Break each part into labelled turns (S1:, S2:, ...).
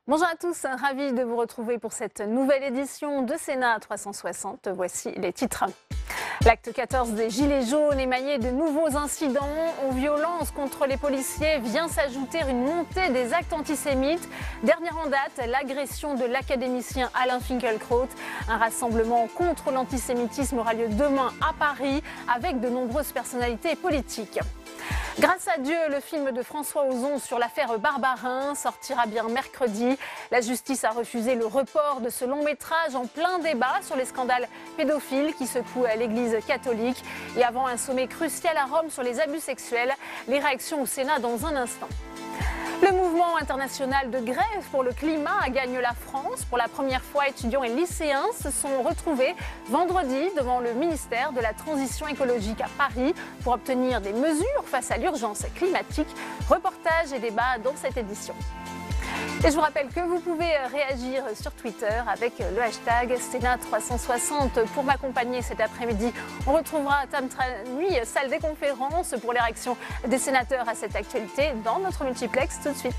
S1: Bonjour à tous, ravi de vous retrouver pour cette nouvelle édition de Sénat 360. Voici les titres. L'acte 14 des Gilets jaunes émaillé de nouveaux incidents aux violences contre les policiers vient s'ajouter une montée des actes antisémites. Dernière en date, l'agression de l'académicien Alain Finkielkraut. Un rassemblement contre l'antisémitisme aura lieu demain à Paris avec de nombreuses personnalités politiques. Grâce à Dieu, le film de François Ozon sur l'affaire Barbarin sortira bien mercredi. La justice a refusé le report de ce long métrage en plein débat sur les scandales pédophiles qui secouent l'Église catholique. Et avant un sommet crucial à Rome sur les abus sexuels, les réactions au Sénat dans un instant. Le mouvement international de grève pour le climat gagne la France. Pour la première fois, étudiants et lycéens se sont retrouvés vendredi devant le ministère de la Transition écologique à Paris pour obtenir des mesures face à l'urgence climatique. Reportage et débat dans cette édition. Et je vous rappelle que vous pouvez réagir sur Twitter avec le hashtag Sénat360 pour m'accompagner cet après-midi. On retrouvera Tam Nuit, salle des conférences pour les réactions des sénateurs à cette actualité dans notre multiplex tout de suite.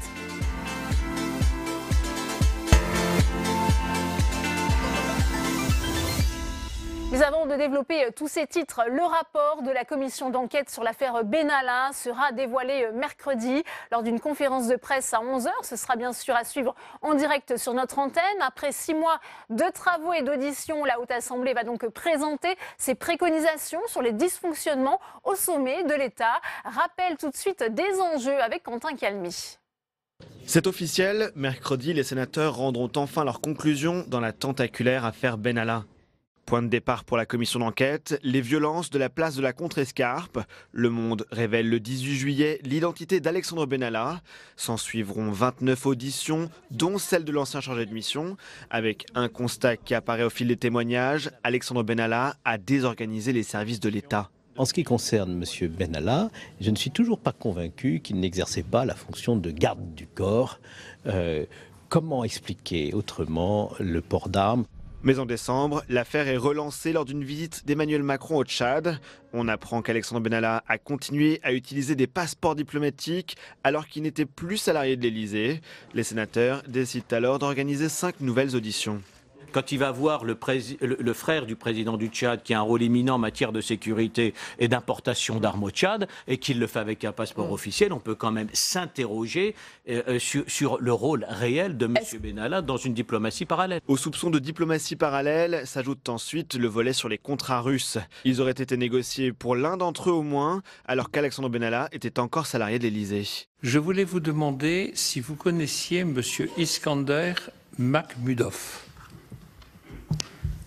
S1: Mais avant de développer tous ces titres, le rapport de la commission d'enquête sur l'affaire Benalla sera dévoilé mercredi lors d'une conférence de presse à 11h. Ce sera bien sûr à suivre en direct sur notre antenne. Après 6 mois de travaux et d'auditions, la Haute Assemblée va donc présenter ses préconisations sur les dysfonctionnements au sommet de l'État. Rappel tout de suite des enjeux avec Quentin Calmy.
S2: C'est officiel, mercredi, les sénateurs rendront enfin leurs conclusions dans la tentaculaire affaire Benalla. Point de départ pour la commission d'enquête, les violences de la place de la Contrescarpe. Le Monde révèle le 18 juillet l'identité d'Alexandre Benalla. S'en suivront 29 auditions, dont celle de l'ancien chargé de mission. Avec un constat qui apparaît au fil des témoignages, Alexandre Benalla a désorganisé les services de l'État.
S3: En ce qui concerne M. Benalla, je ne suis toujours pas convaincu qu'il n'exerçait pas la fonction de garde du corps. Comment expliquer autrement le port d'armes ?
S2: Mais en décembre, l'affaire est relancée lors d'une visite d'Emmanuel Macron au Tchad. On apprend qu'Alexandre Benalla a continué à utiliser des passeports diplomatiques alors qu'il n'était plus salarié de l'Élysée. Les sénateurs décident alors d'organiser 5 nouvelles auditions.
S4: Quand il va voir le frère du président du Tchad, qui a un rôle éminent en matière de sécurité et d'importation d'armes au Tchad, et qu'il le fait avec un passeport officiel, on peut quand même s'interroger sur le rôle réel de M. Benalla dans une diplomatie parallèle.
S2: Aux soupçons de diplomatie parallèle s'ajoute ensuite le volet sur les contrats russes. Ils auraient été négociés pour l'un d'entre eux au moins, alors qu'Alexandre Benalla était encore salarié de l'Élysée.
S5: Je voulais vous demander si vous connaissiez M. Iskander Makhmudov.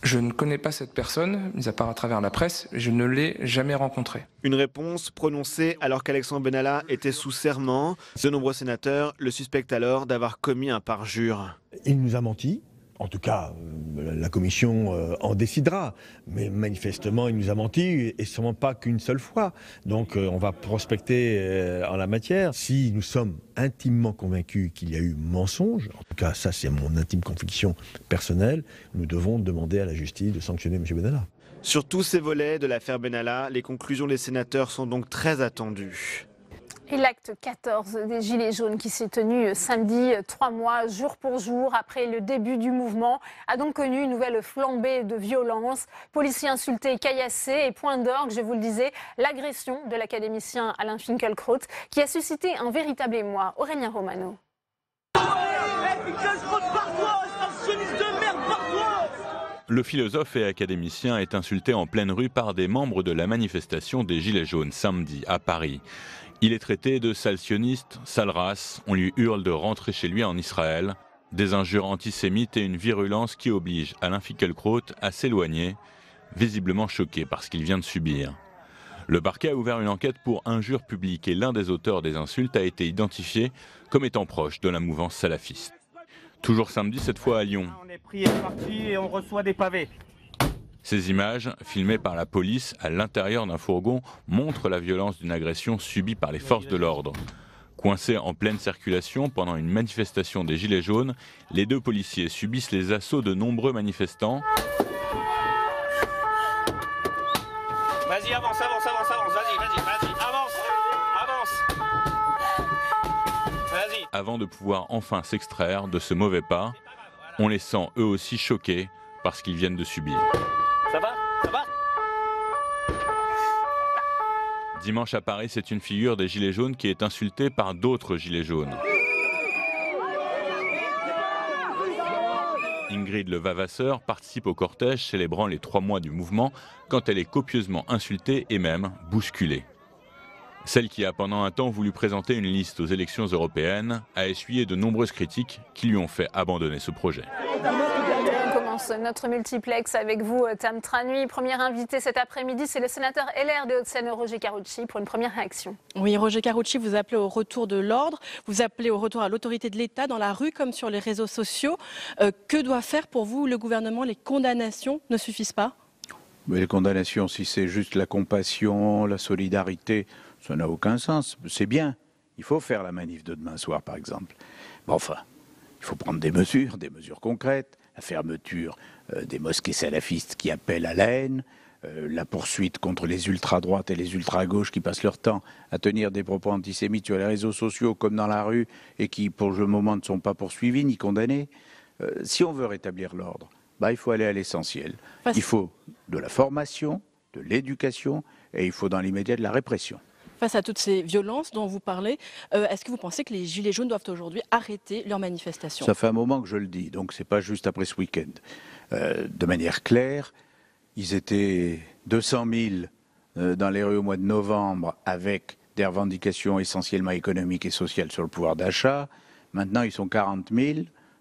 S6: Je ne connais pas cette personne, mis à part à travers la presse, je ne l'ai jamais rencontré.
S2: Une réponse prononcée alors qu'Alexandre Benalla était sous serment. De nombreux sénateurs le suspectent alors d'avoir commis un parjure.
S7: Il nous a menti. En tout cas, la commission en décidera. Mais manifestement, il nous a menti, et sûrement pas qu'une seule fois. Donc on va prospecter en la matière. Si nous sommes intimement convaincus qu'il y a eu mensonge, en tout cas ça c'est mon intime conviction personnelle, nous devons demander à la justice de sanctionner M. Benalla.
S2: Sur tous ces volets de l'affaire Benalla, les conclusions des sénateurs sont donc très attendues.
S1: Et l'acte 14 des Gilets jaunes qui s'est tenu samedi, 3 mois, jour pour jour, après le début du mouvement, a donc connu une nouvelle flambée de violence. Policiers insultés, caillassés et point d'orgue, je vous le disais, l'agression de l'académicien Alain Finkielkraut qui a suscité un véritable émoi. Aurélien Romano.
S8: Le philosophe et académicien est insulté en pleine rue par des membres de la manifestation des Gilets jaunes samedi à Paris. Il est traité de sale sioniste, sale race, on lui hurle de rentrer chez lui en Israël, des injures antisémites et une virulence qui oblige Alain Finkielkraut à s'éloigner, visiblement choqué par ce qu'il vient de subir. Le parquet a ouvert une enquête pour injures publiques et l'un des auteurs des insultes a été identifié comme étant proche de la mouvance salafiste. Toujours samedi, cette fois à Lyon.
S9: On est pris et parti et on reçoit des pavés.
S8: Ces images, filmées par la police à l'intérieur d'un fourgon, montrent la violence d'une agression subie par les forces de l'ordre. Coincés en pleine circulation pendant une manifestation des Gilets jaunes, les 2 policiers subissent les assauts de nombreux manifestants.
S9: Vas-y, avance, vas-y, avance. Vas-y.
S8: avant de pouvoir enfin s'extraire de ce mauvais pas. On les sent eux aussi choqués par ce qu'ils viennent de subir.
S9: Ça va? Ça va?
S8: Dimanche à Paris, c'est une figure des Gilets jaunes qui est insultée par d'autres Gilets jaunes. Ingrid Le Vavasseur participe au cortège célébrant les 3 mois du mouvement quand elle est copieusement insultée et même bousculée. Celle qui a pendant un temps voulu présenter une liste aux élections européennes a essuyé de nombreuses critiques qui lui ont fait abandonner ce projet.
S1: On commence notre multiplex avec vous, Tam Tranui. Premier invité cet après-midi, c'est le sénateur LR des Hauts-de-Seine, Roger Karoutchi, pour une première réaction.
S10: Oui, Roger Karoutchi, vous appelez au retour de l'ordre, vous appelez au retour à l'autorité de l'État dans la rue comme sur les réseaux sociaux. Que doit faire pour vous le gouvernement? Les condamnations ne suffisent pas?
S11: Mais les condamnations, si c'est juste la compassion, la solidarité, ça n'a aucun sens. C'est bien. Il faut faire la manif de demain soir, par exemple. Mais enfin, il faut prendre des mesures concrètes. La fermeture des mosquées salafistes qui appellent à la haine, la poursuite contre les ultra-droites et les ultra-gauches qui passent leur temps à tenir des propos antisémites sur les réseaux sociaux comme dans la rue et qui, pour le moment, ne sont pas poursuivis ni condamnés. Si on veut rétablir l'ordre, il faut aller à l'essentiel. Il faut de la formation, de l'éducation et il faut dans l'immédiat de la répression.
S10: Face à toutes ces violences dont vous parlez, est-ce que vous pensez que les Gilets jaunes doivent aujourd'hui arrêter leurs manifestations?
S11: Ça fait un moment que je le dis, donc c'est pas juste après ce week-end. De manière claire, ils étaient 200 000 dans les rues au mois de novembre avec des revendications essentiellement économiques et sociales sur le pouvoir d'achat. Maintenant, ils sont 40 000,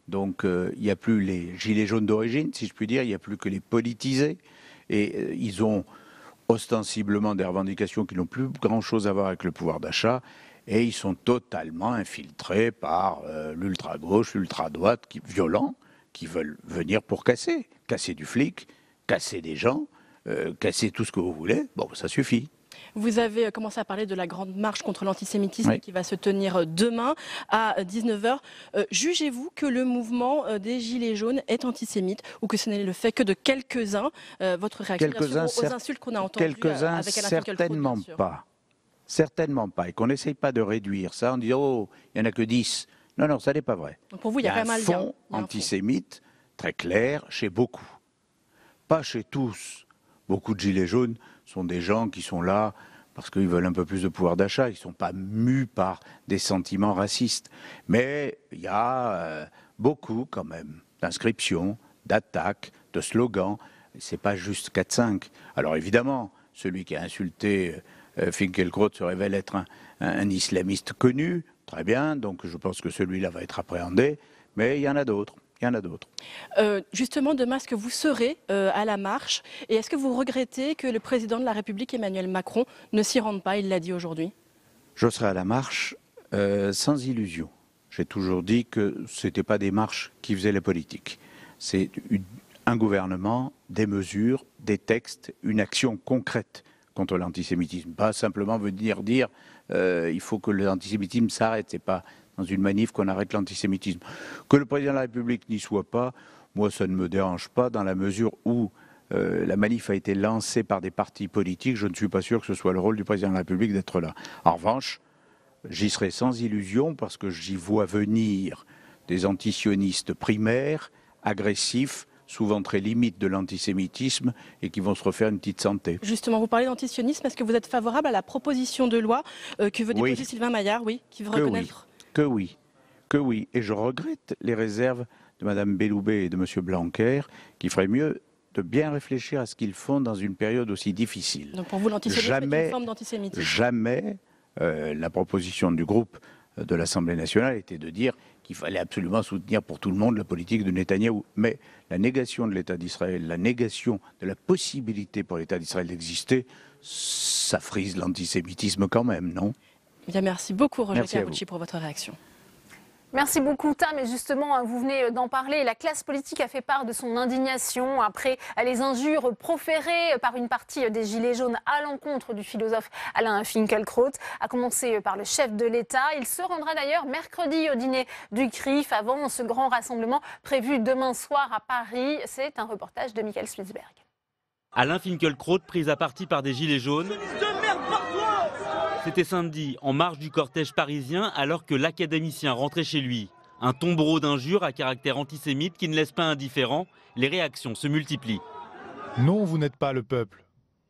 S11: donc il n'y a plus les Gilets jaunes d'origine, si je puis dire, il n'y a plus que les politisés. Et ils ont ostensiblement des revendications qui n'ont plus grand-chose à voir avec le pouvoir d'achat, et ils sont totalement infiltrés par l'ultra-gauche, l'ultra-droite, violents, qui veulent venir pour casser du flic, casser des gens, casser tout ce que vous voulez. Bon, ça suffit.
S10: Vous avez commencé à parler de la grande marche contre l'antisémitisme qui va se tenir demain à 19h. Jugez-vous que le mouvement des Gilets jaunes est antisémite ou que ce n'est le fait que de quelques-uns? Votre réaction aux insultes qu'on a entendues
S11: quelques-uns,
S10: avec Alain
S11: certainement
S10: Finkielkraut,
S11: pas. Certainement pas. Et qu'on n'essaye pas de réduire ça en disant « Oh, il n'y en a que 10 ». Non, ça n'est pas vrai.
S10: Donc pour vous, il y a quand même un
S11: fond antisémite très clair chez beaucoup. Pas chez tous. Beaucoup de Gilets jaunes sont des gens qui sont là parce qu'ils veulent un peu plus de pouvoir d'achat. Ils ne sont pas mus par des sentiments racistes. Mais il y a beaucoup quand même d'inscriptions, d'attaques, de slogans. Ce n'est pas juste 4-5. Alors évidemment, celui qui a insulté Finkielkraut se révèle être un islamiste connu. Très bien, donc je pense que celui-là va être appréhendé. Mais il y en a d'autres. Il y en a d'autres.
S10: Justement, demain, est-ce que vous serez à la marche? Et est-ce que vous regrettez que le président de la République, Emmanuel Macron, ne s'y rende pas? Il l'a dit aujourd'hui.
S11: Je serai à la marche sans illusion. J'ai toujours dit que ce n'était pas des marches qui faisaient la politique. C'est un gouvernement, des mesures, des textes, une action concrète contre l'antisémitisme. Pas simplement venir dire il faut que l'antisémitisme s'arrête. C'est pas dans une manif qu'on arrête l'antisémitisme. Que le président de la République n'y soit pas, moi ça ne me dérange pas dans la mesure où la manif a été lancée par des partis politiques. Je ne suis pas sûr que ce soit le rôle du président de la République d'être là. En revanche, j'y serai sans illusion parce que j'y vois venir des antisionistes primaires, agressifs, souvent très limites de l'antisémitisme et qui vont se refaire une petite santé.
S10: Justement, vous parlez d'antisionisme. Est-ce que vous êtes favorable à la proposition de loi que veut déposer Sylvain Maillard, qui veut reconnaître
S11: Que oui. Et je regrette les réserves de Mme Belloubet et de M. Blanquer, qui ferait mieux de bien réfléchir à ce qu'ils font dans une période aussi difficile.
S10: Donc pour vous, l'antisémitisme est une forme d'antisémitisme?
S11: Jamais la proposition du groupe de l'Assemblée nationale était de dire qu'il fallait absolument soutenir pour tout le monde la politique de Netanyahou. Mais la négation de l'État d'Israël, la négation de la possibilité pour l'État d'Israël d'exister, ça frise l'antisémitisme quand même, non?
S10: Bien, merci beaucoup, Roger Karoutchi, pour votre réaction.
S1: Merci beaucoup, Tam. Et justement, vous venez d'en parler. La classe politique a fait part de son indignation après les injures proférées par une partie des Gilets jaunes à l'encontre du philosophe Alain Finkielkraut, à commencer par le chef de l'État. Il se rendra d'ailleurs mercredi au dîner du CRIF avant ce grand rassemblement prévu demain soir à Paris. C'est un reportage de Michael Switzberg.
S12: Alain Finkielkraut pris à partie par des Gilets jaunes. C'était samedi, en marge du cortège parisien, alors que l'académicien rentrait chez lui. Un tombereau d'injures à caractère antisémite qui ne laisse pas indifférent. Les réactions se multiplient.
S13: Non, vous n'êtes pas le peuple.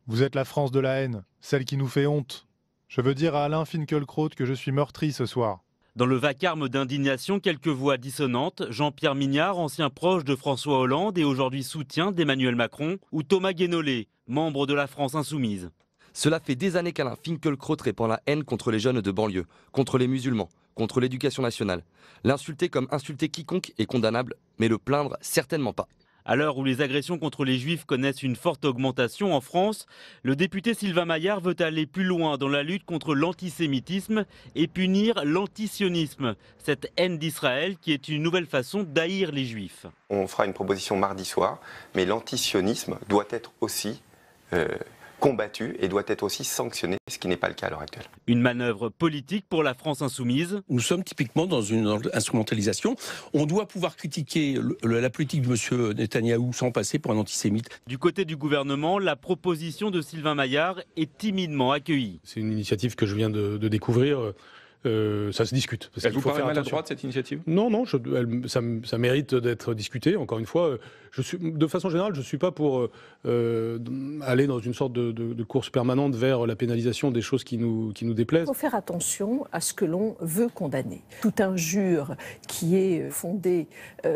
S13: Vous êtes la France de la haine, celle qui nous fait honte. Je veux dire à Alain Finkielkraut que je suis meurtri ce soir.
S12: Dans le vacarme d'indignation, quelques voix dissonantes. Jean-Pierre Mignard, ancien proche de François Hollande et aujourd'hui soutien d'Emmanuel Macron, ou Thomas Guénolé, membre de la France Insoumise.
S14: Cela fait des années qu'Alain Finkielkraut répand la haine contre les jeunes de banlieue, contre les musulmans, contre l'éducation nationale. L'insulter comme insulter quiconque est condamnable, mais le plaindre certainement pas.
S12: À l'heure où les agressions contre les juifs connaissent une forte augmentation en France, le député Sylvain Maillard veut aller plus loin dans la lutte contre l'antisémitisme et punir l'antisionisme, cette haine d'Israël qui est une nouvelle façon d'haïr les juifs.
S15: On fera une proposition mardi soir, mais l'antisionisme doit être aussi combattu et doit être aussi sanctionné, ce qui n'est pas le cas à l'heure actuelle.
S12: Une manœuvre politique pour la France insoumise.
S16: Nous sommes typiquement dans une instrumentalisation. On doit pouvoir critiquer la politique de M. Netanyahou sans passer pour un antisémite.
S12: Du côté du gouvernement, la proposition de Sylvain Maillard est timidement accueillie.
S17: C'est une initiative que je viens de découvrir. Ça se discute.
S18: Elle vous paraît maladroite, cette initiative ?
S17: Non, ça mérite d'être discuté. Encore une fois, de façon générale, je ne suis pas pour aller dans une sorte de course permanente vers la pénalisation des choses qui nous déplaisent.
S19: Il faut faire attention à ce que l'on veut condamner. Toute injure qui est fondée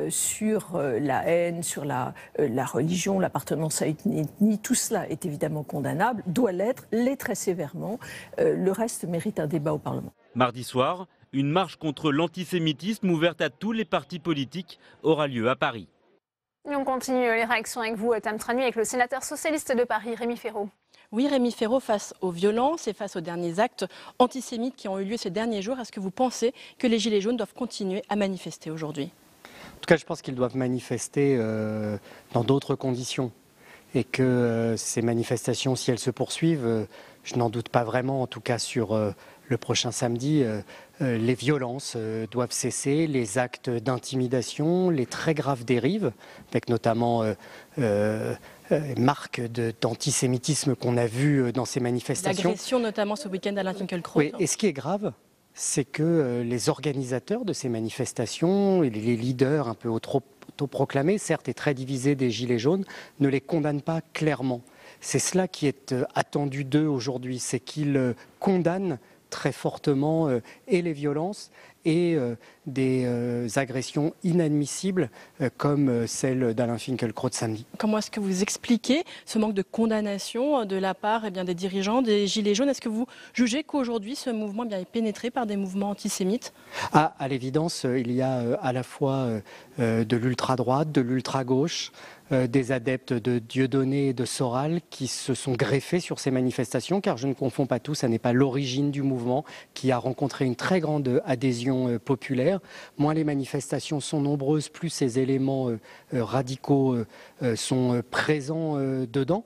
S19: sur la haine, sur la religion, l'appartenance à une ethnie, tout cela est évidemment condamnable, doit l'être, l'est très sévèrement. Le reste mérite un débat au Parlement.
S12: Mardi soir, une marche contre l'antisémitisme ouverte à tous les partis politiques aura lieu à Paris.
S1: Et on continue les réactions avec vous, Tam Tranu, avec le sénateur socialiste de Paris, Rémi Féraud.
S10: Oui, Rémi Féraud, face aux violences et face aux derniers actes antisémites qui ont eu lieu ces derniers jours, est-ce que vous pensez que les Gilets jaunes doivent continuer à manifester aujourd'hui ?
S20: En tout cas, je pense qu'ils doivent manifester dans d'autres conditions. Et que ces manifestations, si elles se poursuivent, je n'en doute pas vraiment, en tout cas sur le prochain samedi, les violences doivent cesser, les actes d'intimidation, les très graves dérives, avec notamment marques d'antisémitisme qu'on a vues dans ces manifestations.
S10: L'agression notamment ce week-end d'Alain Finkielkraut.
S20: Oui, et ce qui est grave, c'est que les organisateurs de ces manifestations, et les leaders un peu autoproclamés, certes, et très divisés des Gilets jaunes, ne les condamnent pas clairement. C'est cela qui est attendu d'eux aujourd'hui, c'est qu'ils condamnent très fortement et les violences et des agressions inadmissibles comme celle d'Alain Finkielkraut samedi.
S10: Comment est-ce que vous expliquez ce manque de condamnation de la part des dirigeants des Gilets jaunes ? Est-ce que vous jugez qu'aujourd'hui ce mouvement est pénétré par des mouvements antisémites ?
S20: À l'évidence, il y a à la fois de l'ultra-droite, de l'ultra-gauche, des adeptes de Dieudonné et de Soral qui se sont greffés sur ces manifestations, car je ne confonds pas tout, ça n'est pas l'origine du mouvement qui a rencontré une très grande adhésion populaire. Moins les manifestations sont nombreuses, plus ces éléments radicaux sont présents dedans.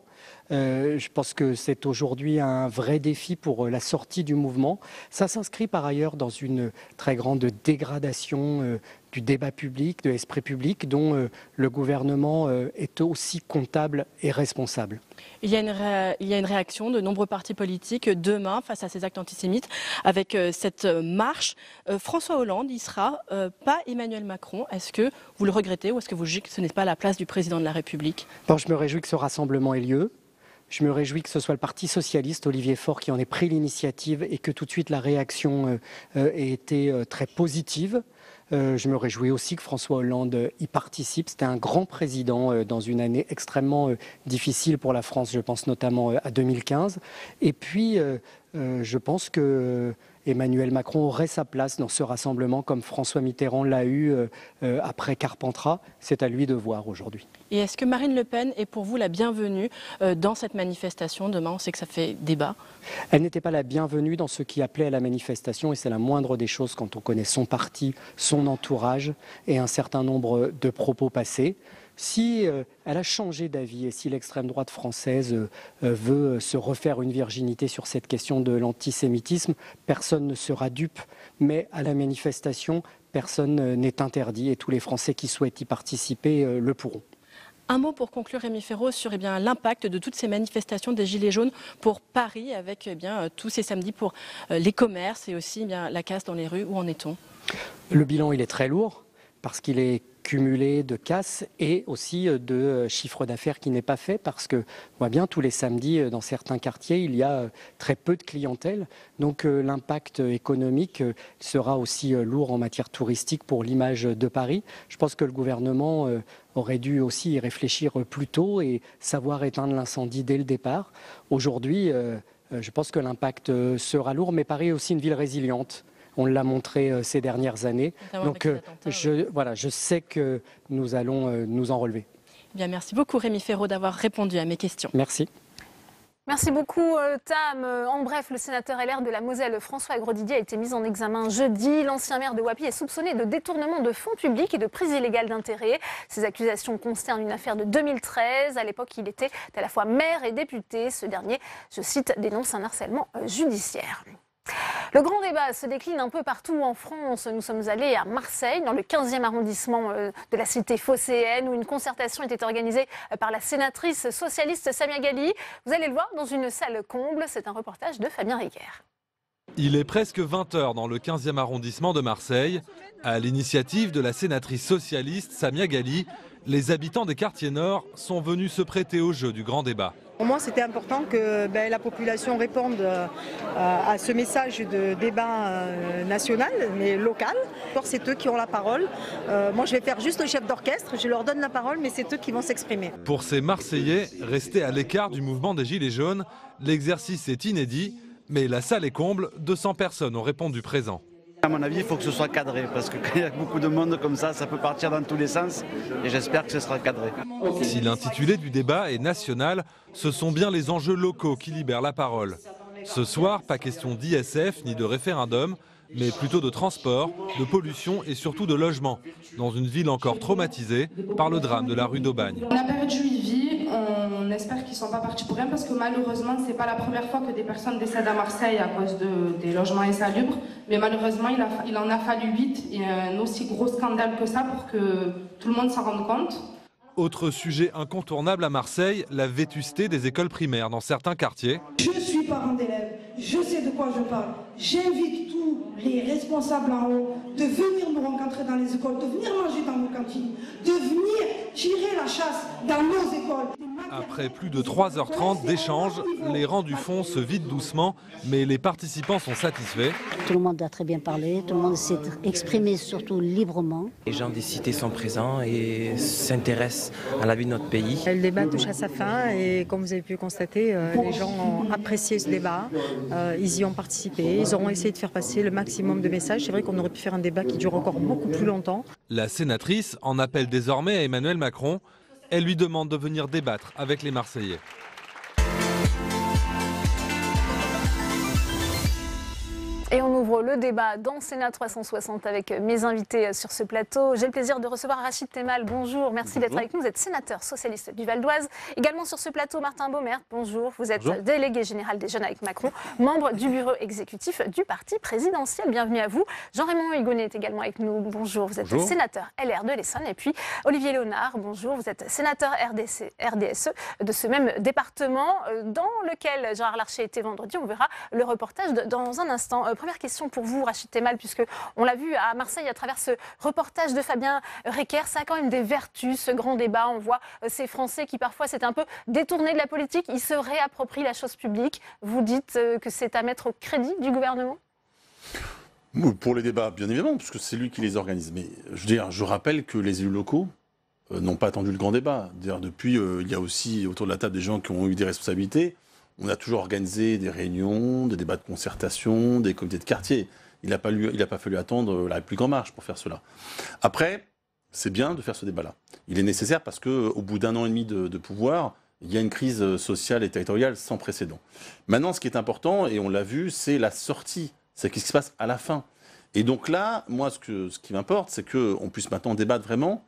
S20: Je pense que c'est aujourd'hui un vrai défi pour la sortie du mouvement. Ça s'inscrit par ailleurs dans une très grande dégradation du débat public, de l'esprit public, dont le gouvernement est aussi comptable et responsable.
S10: Il y a une réaction de nombreux partis politiques demain face à ces actes antisémites avec cette marche. François Hollande y sera, pas Emmanuel Macron. Est-ce que vous le regrettez ou est-ce que vous jugez que ce n'est pas la place du président de la République ?
S20: Je me réjouis que ce rassemblement ait lieu. Je me réjouis que ce soit le Parti socialiste, Olivier Faure, qui en ait pris l'initiative et que tout de suite la réaction ait été très positive. Je me réjouis aussi que François Hollande y participe. C'était un grand président dans une année extrêmement difficile pour la France, je pense notamment à 2015. Et puis, je pense que Emmanuel Macron aurait sa place dans ce rassemblement comme François Mitterrand l'a eu après Carpentras. C'est à lui de voir aujourd'hui.
S10: Et est-ce que Marine Le Pen est pour vous la bienvenue dans cette manifestation demain ? On sait que ça fait débat.
S20: Elle n'était pas la bienvenue dans ce qui appelait à la manifestation et c'est la moindre des choses quand on connaît son parti, son entourage et un certain nombre de propos passés. Si elle a changé d'avis et si l'extrême droite française veut se refaire une virginité sur cette question de l'antisémitisme, personne ne sera dupe. Mais à la manifestation, personne n'est interdit et tous les Français qui souhaitent y participer le pourront.
S10: Un mot pour conclure, Rémi Féraud, sur l'impact de toutes ces manifestations des Gilets jaunes pour Paris, avec tous ces samedis pour les commerces et aussi la casse dans les rues. Où en est-on?
S20: Le bilan, il est très lourd parce qu'il est cumulé de casse et aussi de chiffre d'affaires qui n'est pas fait, parce que on voit bien tous les samedis dans certains quartiers il y a très peu de clientèle, donc l'impact économique sera aussi lourd en matière touristique pour l'image de Paris. Je pense que le gouvernement aurait dû aussi y réfléchir plus tôt et savoir éteindre l'incendie dès le départ. Aujourd'hui, je pense que l'impact sera lourd, mais Paris est aussi une ville résiliente. On l'a montré ces dernières années. Donc je sais que nous allons nous en relever.
S10: Bien, merci beaucoup Rémi Féraud d'avoir répondu à mes questions.
S20: Merci.
S1: Merci beaucoup Tam. En bref, le sénateur LR de la Moselle, François Grosdidier, a été mis en examen jeudi. L'ancien maire de Wappy est soupçonné de détournement de fonds publics et de prise illégale d'intérêts. Ces accusations concernent une affaire de 2013. À l'époque, il était à la fois maire et député. Ce dernier, je cite, dénonce un harcèlement judiciaire. Le grand débat se décline un peu partout en France. Nous sommes allés à Marseille, dans le 15e arrondissement de la cité phocéenne, où une concertation était organisée par la sénatrice socialiste Samia Ghali. Vous allez le voir dans une salle comble. C'est un reportage de Fabien Riquer.
S21: Il est presque 20h dans le 15e arrondissement de Marseille. À l'initiative de la sénatrice socialiste Samia Ghali, les habitants des quartiers nord sont venus se prêter au jeu du grand débat.
S22: Pour moi, c'était important que la population réponde à ce message de débat national, mais local. C'est eux qui ont la parole. Moi, je vais faire juste le chef d'orchestre, je leur donne la parole, mais c'est eux qui vont s'exprimer.
S21: Pour ces Marseillais, restés à l'écart du mouvement des Gilets jaunes, l'exercice est inédit, mais la salle est comble, 200 personnes ont répondu présent.
S23: À mon avis, il faut que ce soit cadré, parce que quand il y a beaucoup de monde comme ça peut partir dans tous les sens, et j'espère que ce sera cadré.
S21: Si l'intitulé du débat est national, ce sont bien les enjeux locaux qui libèrent la parole. Ce soir, pas question d'ISF ni de référendum, mais plutôt de transport, de pollution et surtout de logement, dans une ville encore traumatisée par le drame de la rue d'Aubagne.
S24: On a perdu une vie, on espère qu'ils ne sont pas partis pour rien, parce que malheureusement, ce n'est pas la première fois que des personnes décèdent à Marseille à cause des logements insalubres, mais malheureusement, il en a fallu 8 et un aussi gros scandale que ça pour que tout le monde s'en rende compte.
S21: Autre sujet incontournable à Marseille, la vétusté des écoles primaires dans certains quartiers.
S25: Je suis parent d'élèves, je sais de quoi je parle. J'invite tous les responsables en haut de venir nous rencontrer dans les écoles, de venir manger dans nos cantines, de venir tirer la chasse dans nos écoles.
S21: Après plus de 3h30 d'échanges, les rangs du fond se vident doucement, mais les participants sont satisfaits.
S26: Tout le monde a très bien parlé, tout le monde s'est exprimé surtout librement.
S27: Les gens des cités sont présents et s'intéressent à la vie de notre pays.
S28: Le débat touche à sa fin et comme vous avez pu constater, les gens ont apprécié ce débat, ils y ont participé, ils auront essayé de faire passer le maximum de messages. C'est vrai qu'on aurait pu faire un débat qui dure encore beaucoup plus longtemps.
S21: La sénatrice en appelle désormais à Emmanuel Macron. Elle lui demande de venir débattre avec les Marseillais.
S1: Et on ouvre le débat dans Sénat 360 avec mes invités sur ce plateau. J'ai le plaisir de recevoir Rachid Temal. Bonjour, merci d'être avec nous. Vous êtes sénateur socialiste du Val d'Oise. Également sur ce plateau, Martin Baumert. Bonjour, vous êtes délégué général des Jeunes avec Macron, membre du bureau exécutif du parti présidentiel. Bienvenue à vous. Jean-Raymond Hugonet est également avec nous. Bonjour, vous êtes sénateur LR de l'Essonne. Et puis Olivier Léonard, bonjour, vous êtes sénateur RDSE de ce même département dans lequel Gérard Larcher était vendredi. On verra le reportage dans un instant. Première question pour vous, Rachid Temal, puisque on l'a vu à Marseille à travers ce reportage de Fabien Riquer, ça a quand même des vertus, ce grand débat. On voit ces Français qui parfois s'étaient un peu détournés de la politique, ils se réapproprient la chose publique. Vous dites que c'est à mettre au crédit du gouvernement ?
S29: Pour les débats, bien évidemment, parce que c'est lui qui les organise. Mais je rappelle que les élus locaux n'ont pas attendu le grand débat. Depuis, il y a aussi autour de la table des gens qui ont eu des responsabilités. On a toujours organisé des réunions, des débats de concertation, des comités de quartier. Il n'a pas fallu attendre la République en marche pour faire cela. Après, c'est bien de faire ce débat-là. Il est nécessaire parce qu'au bout d'un an et demi de pouvoir, il y a une crise sociale et territoriale sans précédent. Maintenant, ce qui est important, et on l'a vu, c'est la sortie. C'est ce qui se passe à la fin. Et donc là, moi, ce qui m'importe, c'est qu'on puisse maintenant débattre vraiment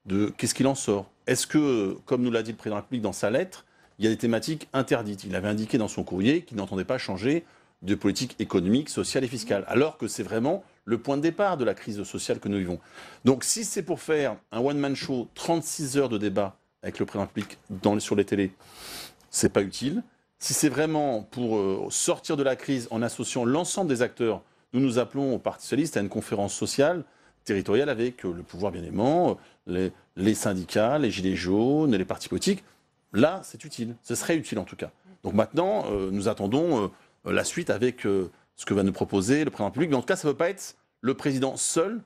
S29: de qu'est-ce qu'il en sort. Est-ce que, comme nous l'a dit le président de la République dans sa lettre, il y a des thématiques interdites. Il avait indiqué dans son courrier qu'il n'entendait pas changer de politique économique, sociale et fiscale, alors que c'est vraiment le point de départ de la crise sociale que nous vivons. Donc si c'est pour faire un one-man show, 36 heures de débat avec le président de la République sur les télés, c'est pas utile. Si c'est vraiment pour sortir de la crise en associant l'ensemble des acteurs, nous appelons au Parti socialiste à une conférence sociale territoriale avec le pouvoir bien aimant, les syndicats, les gilets jaunes, les partis politiques. Là, c'est utile. Ce serait utile en tout cas. Donc maintenant, nous attendons la suite avec ce que va nous proposer le président de la République. Mais en tout cas, ça ne peut pas être le président seul,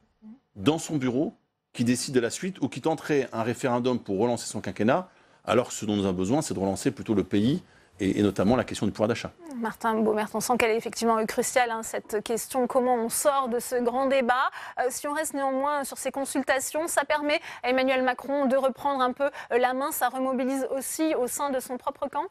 S29: dans son bureau, qui décide de la suite ou qui tenterait un référendum pour relancer son quinquennat, alors que ce dont nous avons besoin, c'est de relancer plutôt le pays et notamment la question du pouvoir d'achat.
S1: Martin Baumert, on sent qu'elle est effectivement cruciale, cette question, comment on sort de ce grand débat. Si on reste néanmoins sur ces consultations, ça permet à Emmanuel Macron de reprendre un peu la main, ça remobilise aussi au sein de son propre camp ?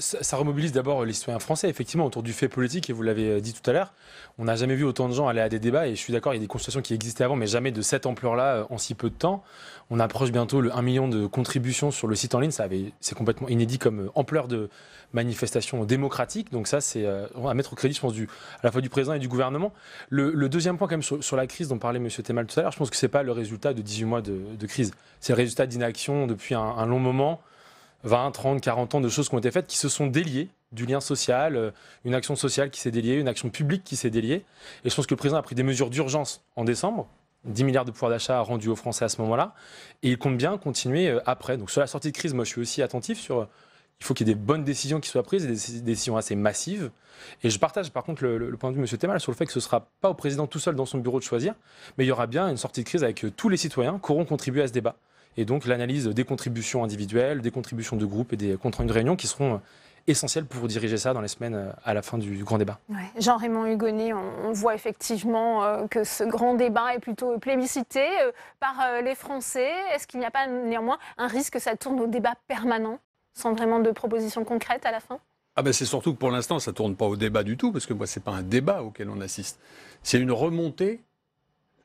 S2: Ça remobilise d'abord les citoyens français, effectivement, autour du fait politique, et vous l'avez dit tout à l'heure. On n'a jamais vu autant de gens aller à des débats, et je suis d'accord, il y a des consultations qui existaient avant, mais jamais de cette ampleur-là en si peu de temps. On approche bientôt le 1 million de contributions sur le site en ligne, c'est complètement inédit comme ampleur de manifestation démocratique, donc ça c'est à mettre au crédit, je pense, à la fois du président et du gouvernement. Le deuxième point quand même sur la crise dont parlait M. Temal tout à l'heure, je pense que ce n'est pas le résultat de 18 mois de crise, c'est le résultat d'inaction depuis un long moment, 20, 30, 40 ans de choses qui ont été faites, qui se sont déliées du lien social, une action sociale qui s'est déliée, une action publique qui s'est déliée. Et je pense que le président a pris des mesures d'urgence en décembre, 10 milliards de pouvoir d'achat rendus aux Français à ce moment-là, et il compte bien continuer après. Donc sur la sortie de crise, moi je suis aussi attentif sur... Il faut qu'il y ait des bonnes décisions qui soient prises, et des décisions assez massives. Et je partage par contre le point de vue de M. Temal sur le fait que ce ne sera pas au président tout seul dans son bureau de choisir, mais il y aura bien une sortie de crise avec tous les citoyens qui auront contribué à ce débat. Et donc l'analyse des contributions individuelles, des contributions de groupe et des comptes rendus de réunion qui seront essentiels pour diriger ça dans les semaines à la fin du grand débat.
S1: Ouais. Jean-Raymond Hugonet, on voit effectivement que ce grand débat est plutôt plébiscité par les Français. Est-ce qu'il n'y a pas néanmoins un risque que ça tourne au débat permanent, sans vraiment de propositions concrètes à la fin ?
S17: C'est surtout que pour l'instant, ça ne tourne pas au débat du tout, parce que ce n'est pas un débat auquel on assiste. C'est une remontée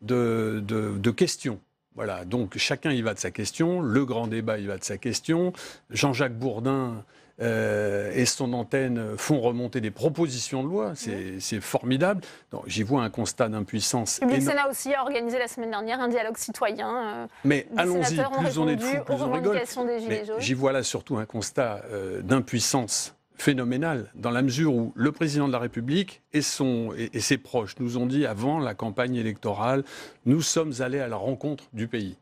S17: de questions. Voilà, donc chacun y va de sa question, le grand débat y va de sa question, Jean-Jacques Bourdin et son antenne font remonter des propositions de loi, c'est formidable. J'y vois un constat d'impuissance.
S1: Public Sénat aussi a organisé la semaine dernière un dialogue citoyen.
S17: Mais allons-y, plus on est de fous, plus on rigole. J'y vois là surtout un constat d'impuissance phénoménal, dans la mesure où le président de la République et ses proches nous ont dit avant la campagne électorale, nous sommes allés à la rencontre du pays.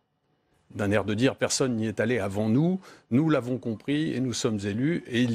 S17: D'un air de dire, personne n'y est allé avant nous, nous l'avons compris et nous sommes élus. Et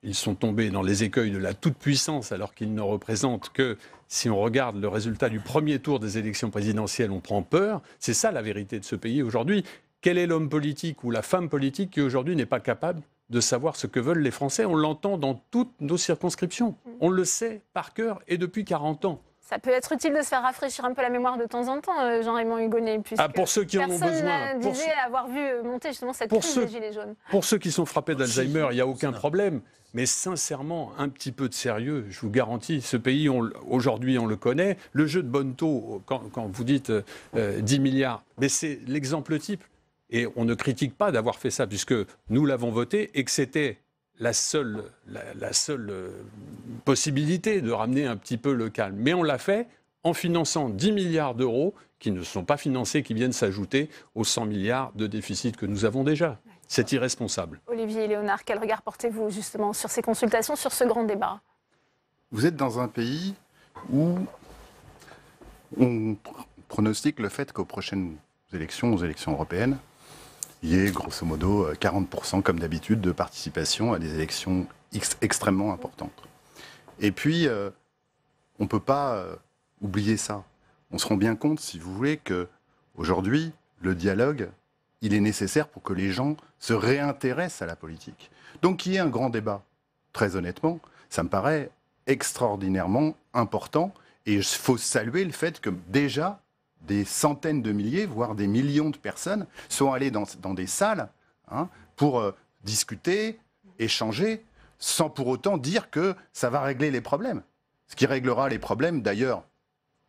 S17: ils sont tombés dans les écueils de la toute-puissance, alors qu'ils ne représentent que, si on regarde le résultat du premier tour des élections présidentielles, on prend peur. C'est ça la vérité de ce pays aujourd'hui. Quel est l'homme politique ou la femme politique qui aujourd'hui n'est pas capable de savoir ce que veulent les Français? On l'entend dans toutes nos circonscriptions. On le sait par cœur et depuis 40 ans.
S1: Ça peut être utile de se faire rafraîchir un peu la mémoire de temps en temps, Jean-Raymond Hugonet, puisque
S17: pour ceux qui en ont besoin.
S1: Personne disait avoir vu monter justement cette crise des Gilets jaunes.
S17: Pour ceux qui sont frappés d'Alzheimer, il n'y a aucun problème. Mais sincèrement, un petit peu de sérieux, je vous garantis. Ce pays, aujourd'hui, on le connaît. Le jeu de Bonneteau, quand vous dites 10 milliards, mais c'est l'exemple type. Et on ne critique pas d'avoir fait ça, puisque nous l'avons voté et que c'était la seule possibilité de ramener un petit peu le calme. Mais on l'a fait en finançant 10 milliards d'euros qui ne sont pas financés, qui viennent s'ajouter aux 100 milliards de déficit que nous avons déjà. C'est irresponsable.
S1: Olivier Léonard, quel regard portez-vous justement sur ces consultations, sur ce grand débat?
S3: Vous êtes dans un pays où on pronostique le fait qu'aux prochaines élections, aux élections européennes, il y ait grosso modo 40% comme d'habitude de participation à des élections extrêmement importantes. Et puis, on ne peut pas oublier ça. On se rend bien compte, si vous voulez, qu'aujourd'hui, le dialogue, il est nécessaire pour que les gens se réintéressent à la politique. Donc qu'il y ait un grand débat, très honnêtement, ça me paraît extraordinairement important. Et il faut saluer le fait que déjà, des centaines de milliers, voire des millions de personnes sont allées dans des salles pour discuter, échanger, sans pour autant dire que ça va régler les problèmes. Ce qui réglera les problèmes, d'ailleurs,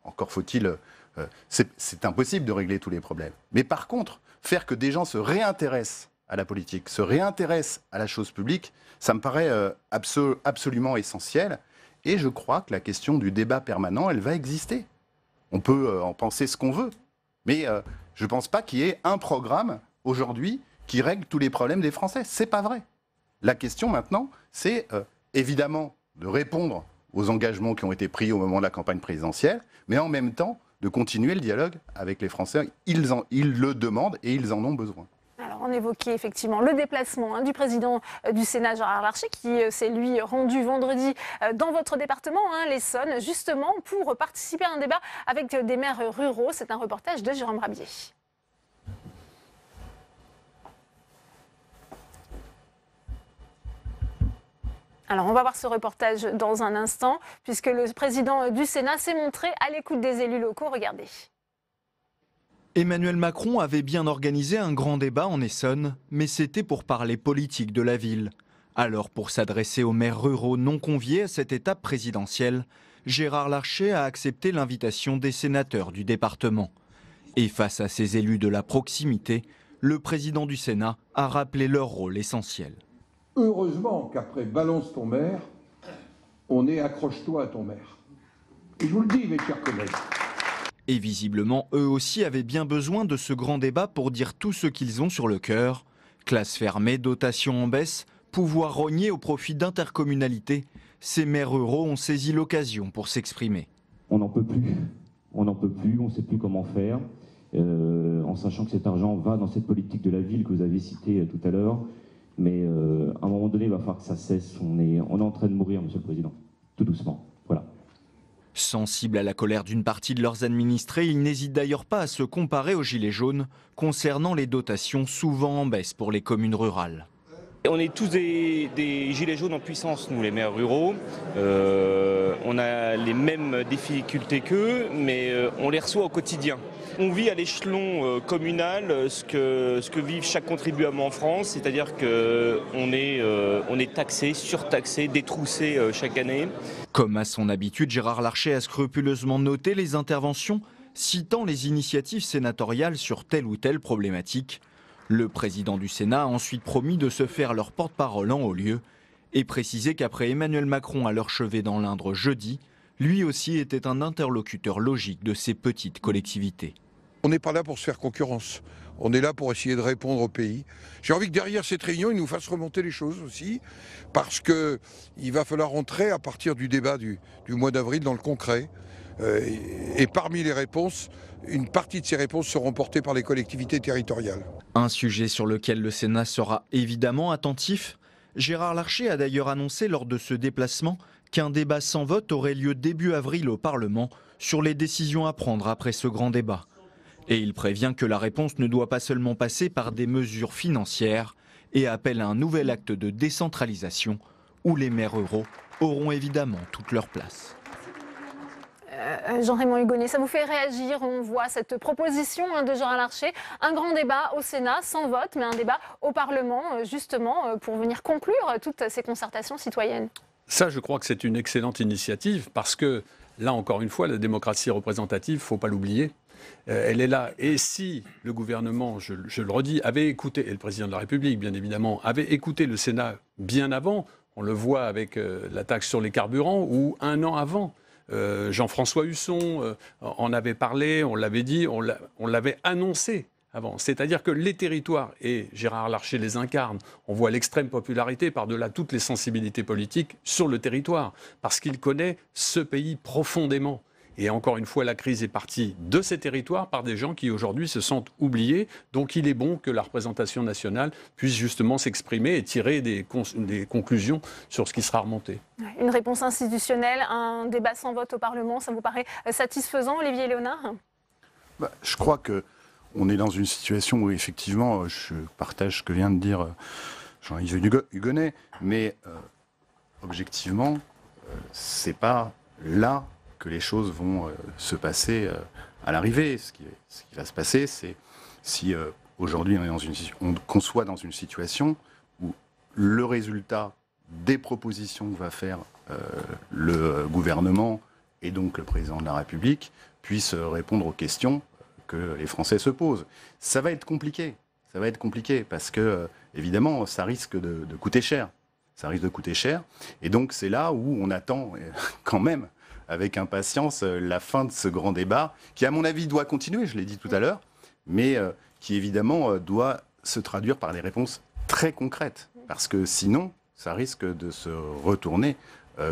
S3: encore faut-il... c'est impossible de régler tous les problèmes. Mais par contre, faire que des gens se réintéressent à la politique, se réintéressent à la chose publique, ça me paraît absolument essentiel. Et je crois que la question du débat permanent, elle va exister. On peut en penser ce qu'on veut, mais je ne pense pas qu'il y ait un programme aujourd'hui qui règle tous les problèmes des Français. C'est pas vrai. La question maintenant, c'est évidemment de répondre aux engagements qui ont été pris au moment de la campagne présidentielle, mais en même temps de continuer le dialogue avec les Français. Ils le demandent et ils en ont besoin.
S1: Alors, on évoquait effectivement le déplacement du président du Sénat, Gérard Larcher, qui s'est lui rendu vendredi dans votre département, l'Essonne, justement pour participer à un débat avec des maires ruraux. C'est un reportage de Jérôme Rabier. Alors, on va voir ce reportage dans un instant, puisque le président du Sénat s'est montré à l'écoute des élus locaux. Regardez.
S4: Emmanuel Macron avait bien organisé un grand débat en Essonne, mais c'était pour parler politique de la ville. Alors, pour s'adresser aux maires ruraux non conviés à cette étape présidentielle, Gérard Larcher a accepté l'invitation des sénateurs du département. Et face à ces élus de la proximité, le président du Sénat a rappelé leur rôle essentiel.
S5: Heureusement qu'après balance ton maire, on est accroche-toi à ton maire. Et je vous le dis, mes chers collègues.
S4: Et visiblement, eux aussi avaient bien besoin de ce grand débat pour dire tout ce qu'ils ont sur le cœur. Classe fermée, dotation en baisse, pouvoir rogner au profit d'intercommunalités. Ces maires ruraux ont saisi l'occasion pour s'exprimer.
S6: On n'en peut plus. On n'en peut plus, on ne sait plus comment faire. En sachant que cet argent va dans cette politique de la ville que vous avez citée tout à l'heure. Mais à un moment donné, il va falloir que ça cesse. On est en train de mourir, Monsieur le Président. Tout doucement. Voilà.
S4: Sensibles à la colère d'une partie de leurs administrés, ils n'hésitent d'ailleurs pas à se comparer aux Gilets jaunes concernant les dotations souvent en baisse pour les communes rurales.
S7: On est tous des gilets jaunes en puissance, nous les maires ruraux. On a les mêmes difficultés qu'eux, mais on les reçoit au quotidien. On vit à l'échelon communal ce que vivent chaque contribuable en France, c'est-à-dire qu'on est taxé, surtaxé, détroussé chaque année.
S4: Comme à son habitude, Gérard Larcher a scrupuleusement noté les interventions, citant les initiatives sénatoriales sur telle ou telle problématique. Le président du Sénat a ensuite promis de se faire leur porte-parole en haut lieu et précisé qu'après Emmanuel Macron à leur chevet dans l'Indre jeudi, lui aussi était un interlocuteur logique de ces petites collectivités.
S5: On n'est pas là pour se faire concurrence. On est là pour essayer de répondre au pays. J'ai envie que derrière cette réunion, ils nous fassent remonter les choses aussi, parce qu'il va falloir entrer à partir du débat du mois d'avril dans le concret. Et parmi les réponses, une partie de ces réponses seront portées par les collectivités territoriales.
S4: Un sujet sur lequel le Sénat sera évidemment attentif. Gérard Larcher a d'ailleurs annoncé lors de ce déplacement qu'un débat sans vote aurait lieu début avril au Parlement sur les décisions à prendre après ce grand débat. Et il prévient que la réponse ne doit pas seulement passer par des mesures financières et appelle à un nouvel acte de décentralisation où les maires ruraux auront évidemment toute leur place.
S1: Jean-Raymond Hugonet, ça vous fait réagir? On voit cette proposition de Gérard Larcher, un grand débat au Sénat, sans vote, mais un débat au Parlement, justement, pour venir conclure toutes ces concertations citoyennes.
S17: Ça, je crois que c'est une excellente initiative, parce que, là, encore une fois, la démocratie représentative, il ne faut pas l'oublier. Elle est là. Et si le gouvernement, je le redis, avait écouté, et le président de la République, bien évidemment, avait écouté le Sénat bien avant, on le voit avec la taxe sur les carburants, ou un an avant, Jean-François Husson en avait parlé, on l'avait dit, on l'avait annoncé avant. C'est-à-dire que les territoires, et Gérard Larcher les incarne, on voit l'extrême popularité par-delà toutes les sensibilités politiques sur le territoire, parce qu'il connaît ce pays profondément. Et encore une fois, la crise est partie de ces territoires par des gens qui aujourd'hui se sentent oubliés. Donc il est bon que la représentation nationale puisse justement s'exprimer et tirer des conclusions sur ce qui sera remonté.
S1: Une réponse institutionnelle, un débat sans vote au Parlement, ça vous paraît satisfaisant, Olivier Léonard?
S3: Je crois qu'on est dans une situation où effectivement, je partage ce que vient de dire Jean-Yves Hugonet, mais objectivement, c'est pas là que les choses vont se passer à l'arrivée. Ce qui va se passer, c'est si aujourd'hui qu'on soit dans une situation où le résultat des propositions que va faire le gouvernement et donc le président de la République puisse répondre aux questions que les Français se posent. Ça va être compliqué. Ça va être compliqué parce que, évidemment, ça risque de coûter cher. Ça risque de coûter cher. Et donc, c'est là où on attend quand même avec impatience la fin de ce grand débat, qui à mon avis doit continuer, je l'ai dit tout à l'heure, mais qui évidemment doit se traduire par des réponses très concrètes. Parce que sinon, ça risque de se retourner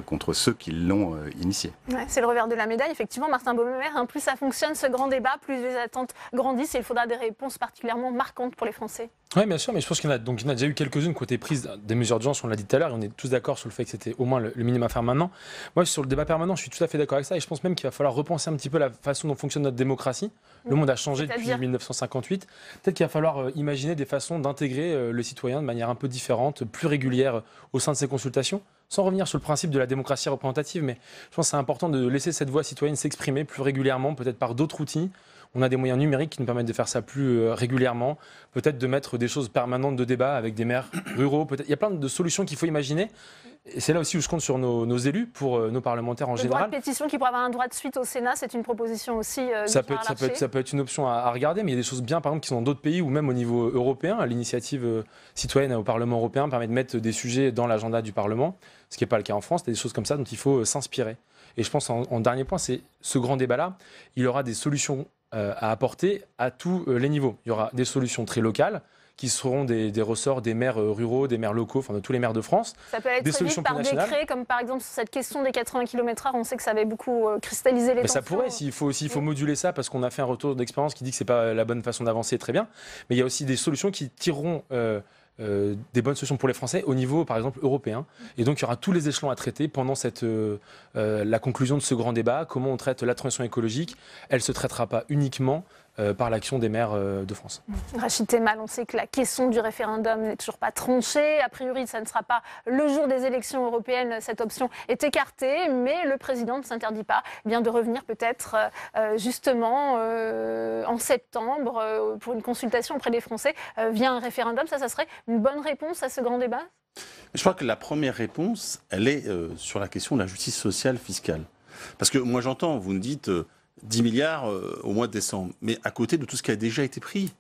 S3: contre ceux qui l'ont initié.
S1: Ouais, c'est le revers de la médaille. Effectivement, Martin Baumemer, plus ça fonctionne, ce grand débat, plus les attentes grandissent et il faudra des réponses particulièrement marquantes pour les Français.
S2: Oui, bien sûr, mais je pense qu'il y en a déjà eu quelques-unes qui ont été prises des mesures d'urgence, on l'a dit tout à l'heure, et on est tous d'accord sur le fait que c'était au moins le minimum à faire maintenant. Moi, sur le débat permanent, je suis tout à fait d'accord avec ça, et je pense même qu'il va falloir repenser un petit peu la façon dont fonctionne notre démocratie. Le monde a changé depuis 1958. Peut-être qu'il va falloir imaginer des façons d'intégrer le citoyen de manière un peu différente, plus régulière au sein de ces consultations, sans revenir sur le principe de la démocratie représentative, mais je pense que c'est important de laisser cette voix citoyenne s'exprimer plus régulièrement, peut-être par d'autres outils. On a des moyens numériques qui nous permettent de faire ça plus régulièrement, peut-être de mettre des choses permanentes de débat avec des maires ruraux. Il y a plein de solutions qu'il faut imaginer. Et c'est là aussi où je compte sur nos élus, pour nos parlementaires en général.
S1: Le droit de pétition qui pourrait avoir un droit de suite au Sénat, c'est une proposition aussi.
S2: Ça peut être une option à regarder, mais il y a des choses bien, par exemple, qui sont dans d'autres pays ou même au niveau européen. L'initiative citoyenne au Parlement européen permet de mettre des sujets dans l'agenda du Parlement, ce qui n'est pas le cas en France. Il y a des choses comme ça dont il faut s'inspirer. Et je pense, en dernier point, c'est ce grand débat-là, il aura des solutions à apporter à tous les niveaux. Il y aura des solutions très locales, qui seront des ressorts des maires ruraux, des maires locaux, enfin de tous les maires de France.
S1: Ça peut aller très vite par décret, comme par exemple sur cette question des 80 km/h, on sait que ça avait beaucoup cristallisé les tensions.
S2: Ça pourrait, il faut moduler ça, parce qu'on a fait un retour d'expérience qui dit que ce n'est pas la bonne façon d'avancer, très bien. Mais il y a aussi des solutions qui tireront des bonnes solutions pour les Français au niveau, par exemple, européen. Et donc, il y aura tous les échelons à traiter pendant la conclusion de ce grand débat. Comment on traite la transition écologique? Elle ne se traitera pas uniquement par l'action des maires de France.
S1: Rachid Temal, on sait que la question du référendum n'est toujours pas tranchée. A priori, ça ne sera pas le jour des élections européennes. Cette option est écartée, mais le président ne s'interdit pas de revenir peut-être justement en septembre pour une consultation auprès des Français via un référendum. Ça serait une bonne réponse à ce grand débat?
S29: Je crois que la première réponse, elle est sur la question de la justice sociale fiscale. Parce que moi j'entends, vous nous dites 10 milliards au mois de décembre, mais à côté de tout ce qui a déjà été pris.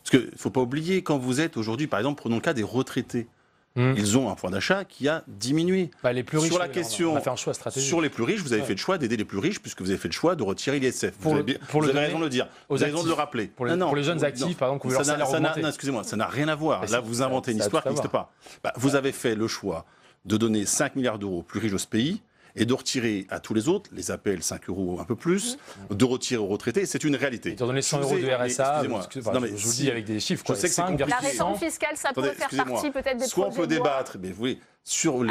S29: Parce qu'il ne faut pas oublier, quand vous êtes aujourd'hui, par exemple, prenons le cas des retraités, ils ont un pouvoir d'achat qui a diminué.
S2: Les plus riches,
S29: sur la question,
S2: on a fait un choix stratégique.
S29: Sur les plus riches, vous avez fait le choix d'aider les plus riches, puisque vous avez fait le choix de retirer l'ISF. Vous avez raison de le dire, vous avez raison de le rappeler.
S2: Pour les jeunes actifs, par exemple, leur salaire augmenté.
S29: Excusez-moi, ça n'a rien à voir. Là, vous inventez une histoire qui n'existe pas. Vous avez fait le choix de donner 5 milliards d'euros aux plus riches de ce pays, et de retirer à tous les autres, les APL 5 euros un peu plus, de retirer aux retraités, c'est une réalité.
S2: Étant donné 100 euros de RSA, je vous dis avec des chiffres,
S29: je sais que c'est compliqué.
S1: La réforme fiscale, ça peut faire partie peut-être des
S29: soit on peut débattre, mais vous voyez, sur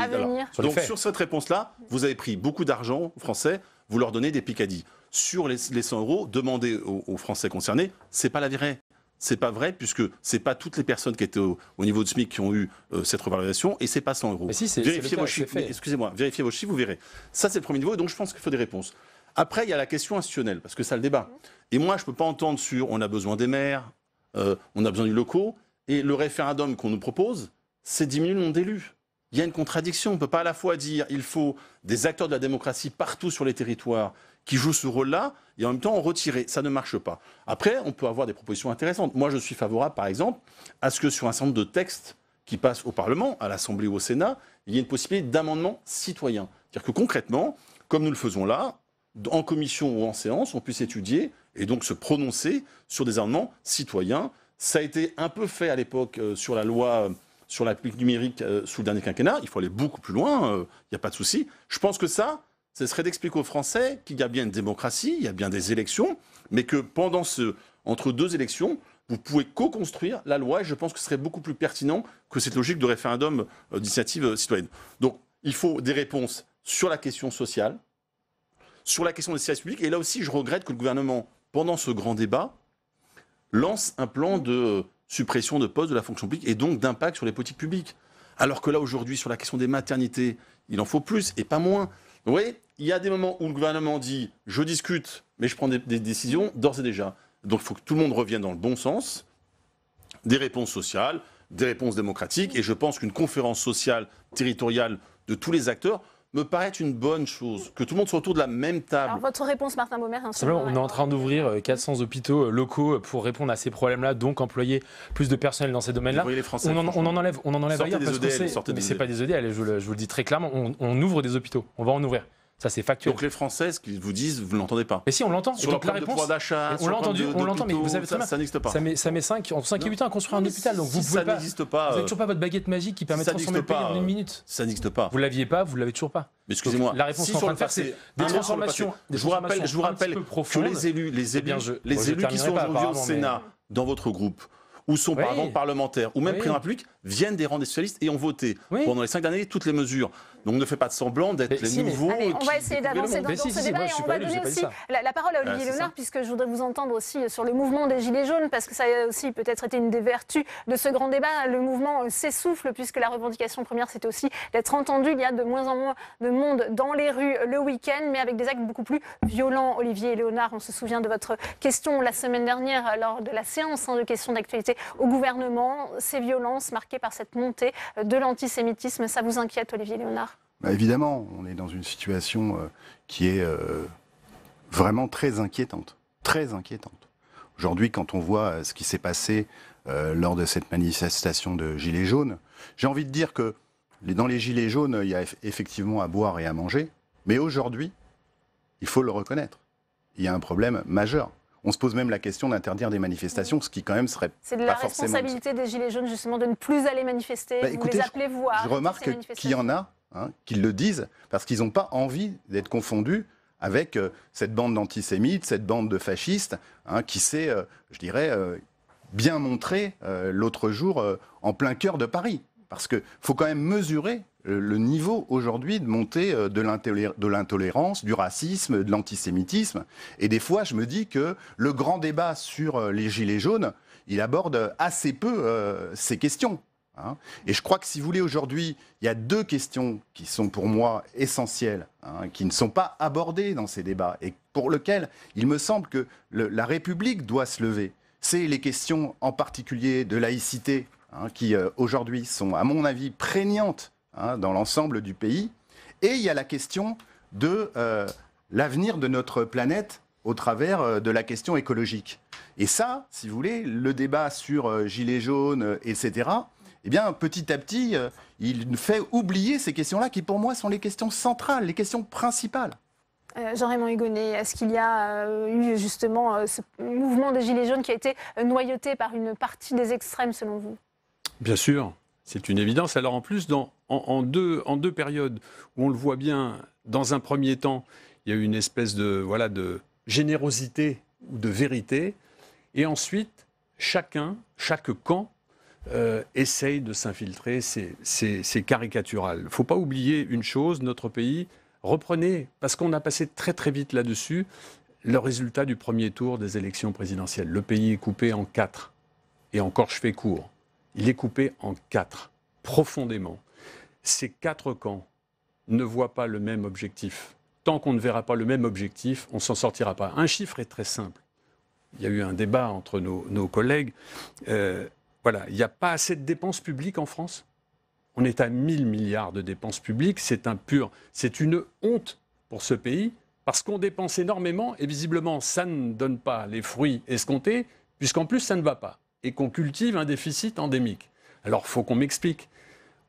S29: cette réponse-là, vous avez pris beaucoup d'argent aux Français, vous leur donnez des picadilles. Sur les 100 euros, demandez aux Français concernés, c'est pas la vraie. C'est pas vrai, puisque c'est pas toutes les personnes qui étaient au niveau de SMIC qui ont eu cette revalorisation, et c'est pas 100 euros. Vérifiez vos chiffres. Excusez-moi, vérifiez vos chiffres, vous verrez. Ça, c'est le premier niveau, et donc je pense qu'il faut des réponses. Après, il y a la question institutionnelle, parce que ça le débat. Et moi, je peux pas entendre sur on a besoin des maires, on a besoin du locaux, et le référendum qu'on nous propose, c'est diminuer le nombre d'élus. Il y a une contradiction. On ne peut pas à la fois dire il faut des acteurs de la démocratie partout sur les territoires qui jouent ce rôle-là, et en même temps en retirer. Ça ne marche pas. Après, on peut avoir des propositions intéressantes. Moi, je suis favorable, par exemple, à ce que sur un certain nombre de textes qui passent au Parlement, à l'Assemblée ou au Sénat, il y ait une possibilité d'amendement citoyen. C'est-à-dire que concrètement, comme nous le faisons là, en commission ou en séance, on puisse étudier et donc se prononcer sur des amendements citoyens. Ça a été un peu fait à l'époque sur la loi sur la politique numérique sous le dernier quinquennat. Il faut aller beaucoup plus loin, il n'y a pas de souci. Je pense que ça serait d'expliquer aux Français qu'il y a bien une démocratie, il y a bien des élections, mais que entre deux élections, vous pouvez co-construire la loi, et je pense que ce serait beaucoup plus pertinent que cette logique de référendum d'initiative citoyenne. Donc, il faut des réponses sur la question sociale, sur la question des services publics, et là aussi, je regrette que le gouvernement, pendant ce grand débat, lance un plan de suppression de postes de la fonction publique, et donc d'impact sur les politiques publiques. Alors que là, aujourd'hui, sur la question des maternités, il en faut plus, et pas moins. Vous voyez, il y a des moments où le gouvernement dit « je discute, mais je prends des décisions d'ores et déjà ». Donc il faut que tout le monde revienne dans le bon sens, des réponses sociales, des réponses démocratiques, et je pense qu'une conférence sociale, territoriale de tous les acteurs me paraît une bonne chose, que tout le monde soit autour de la même table.
S1: Alors votre réponse, Martin Baumemer,
S2: on est en train d'ouvrir 400 hôpitaux locaux pour répondre à ces problèmes-là, donc employer plus de personnel dans ces domaines-là.
S29: On
S2: en enlève ailleurs, parce que mais c'est pas des EDL, je vous le dis très clairement, on ouvre des hôpitaux, on va en ouvrir. Ça, c'est factuel.
S29: Donc les Français, ce qu'ils vous disent, vous ne l'entendez pas.
S2: Mais si, on l'entend.
S29: Sur le problème de pouvoir d'achat,
S2: on l'a entendu, mais vous avez
S29: ça n'existe pas.
S2: Ça met entre 5 et 8 ans à construire un hôpital. Donc vous pouvez pas.
S29: N'existe pas.
S2: Vous n'avez toujours pas votre baguette magique qui permet de transformer le pays en 1 minute.
S29: Ça n'existe pas.
S2: Vous l'aviez pas, vous l'avez toujours pas.
S29: Mais excusez-moi.
S2: La réponse qu'on est en train de faire, c'est des transformations.
S29: Je vous rappelle que les élus qui sont aujourd'hui au Sénat, dans votre groupe, ou sont par exemple parlementaires, ou même président de la République, viennent des rangs des socialistes et ont voté pendant les 5 dernières années toutes les mesures. Donc ne faites pas de semblant d'être les nouveaux.
S1: Allez, on va essayer d'avancer dans ce débat et on va donner aussi la parole à Olivier Léonard, puisque je voudrais vous entendre aussi sur le mouvement des Gilets jaunes, parce que ça a aussi peut-être été une des vertus de ce grand débat. Le mouvement s'essouffle, puisque la revendication première, c'était aussi d'être entendu. Il y a de moins en moins de monde dans les rues le week-end, mais avec des actes beaucoup plus violents. Olivier Léonard, on se souvient de votre question la semaine dernière, lors de la séance de questions d'actualité au gouvernement. Ces violences marquées par cette montée de l'antisémitisme, ça vous inquiète, Olivier Léonard ?
S3: Évidemment, on est dans une situation qui est vraiment très inquiétante. Très inquiétante. Aujourd'hui, quand on voit ce qui s'est passé lors de cette manifestation de Gilets jaunes, j'ai envie de dire que dans les Gilets jaunes, il y a effectivement à boire et à manger. Mais aujourd'hui, il faut le reconnaître, il y a un problème majeur. On se pose même la question d'interdire des manifestations, ce qui quand même serait pas forcément...
S1: C'est de la responsabilité des Gilets jaunes, justement, de ne plus aller manifester.
S3: Écoutez,
S1: vous les appelez, vous, à
S3: je remarque qu'il y en a qui le disent, parce qu'ils n'ont pas envie d'être confondus avec cette bande d'antisémites, cette bande de fascistes, qui s'est, je dirais, bien montrée l'autre jour en plein cœur de Paris. Parce qu'il faut quand même mesurer le niveau aujourd'hui de montée de l'intolérance, du racisme, de l'antisémitisme. Et des fois, je me dis que le grand débat sur les Gilets jaunes, il aborde assez peu ces questions. Et je crois que si vous voulez, aujourd'hui, il y a 2 questions qui sont pour moi essentielles, qui ne sont pas abordées dans ces débats, et pour lesquelles il me semble que la République doit se lever. C'est les questions en particulier de laïcité, qui aujourd'hui sont, à mon avis, prégnantes dans l'ensemble du pays. Et il y a la question de l'avenir de notre planète au travers de la question écologique. Et ça, si vous voulez, le débat sur Gilets jaunes, etc., eh bien, petit à petit, il fait oublier ces questions-là qui, pour moi, sont les questions centrales, les questions principales.
S1: Jean-Raymond Hugonet, est-ce qu'il y a eu justement ce mouvement des Gilets jaunes qui a été noyauté par une partie des extrêmes, selon vous ?
S17: Bien sûr, c'est une évidence. Alors en plus, en deux périodes où on le voit bien, dans un premier temps, il y a eu une espèce de générosité ou de vérité, et ensuite, chaque camp, essaye de s'infiltrer, c'est caricatural. Il ne faut pas oublier une chose, notre pays, reprenez, parce qu'on a passé très très vite là-dessus, le résultat du premier tour des élections présidentielles. Le pays est coupé en 4, et encore je fais court, il est coupé en 4, profondément. Ces 4 camps ne voient pas le même objectif. Tant qu'on ne verra pas le même objectif, on ne s'en sortira pas. Un chiffre est très simple. Il y a eu un débat entre nos collègues. Voilà, il n'y a pas assez de dépenses publiques en France. On est à 1000 milliards de dépenses publiques. C'est une honte pour ce pays parce qu'on dépense énormément et visiblement, ça ne donne pas les fruits escomptés puisqu'en plus, ça ne va pas et qu'on cultive un déficit endémique. Alors, il faut qu'on m'explique.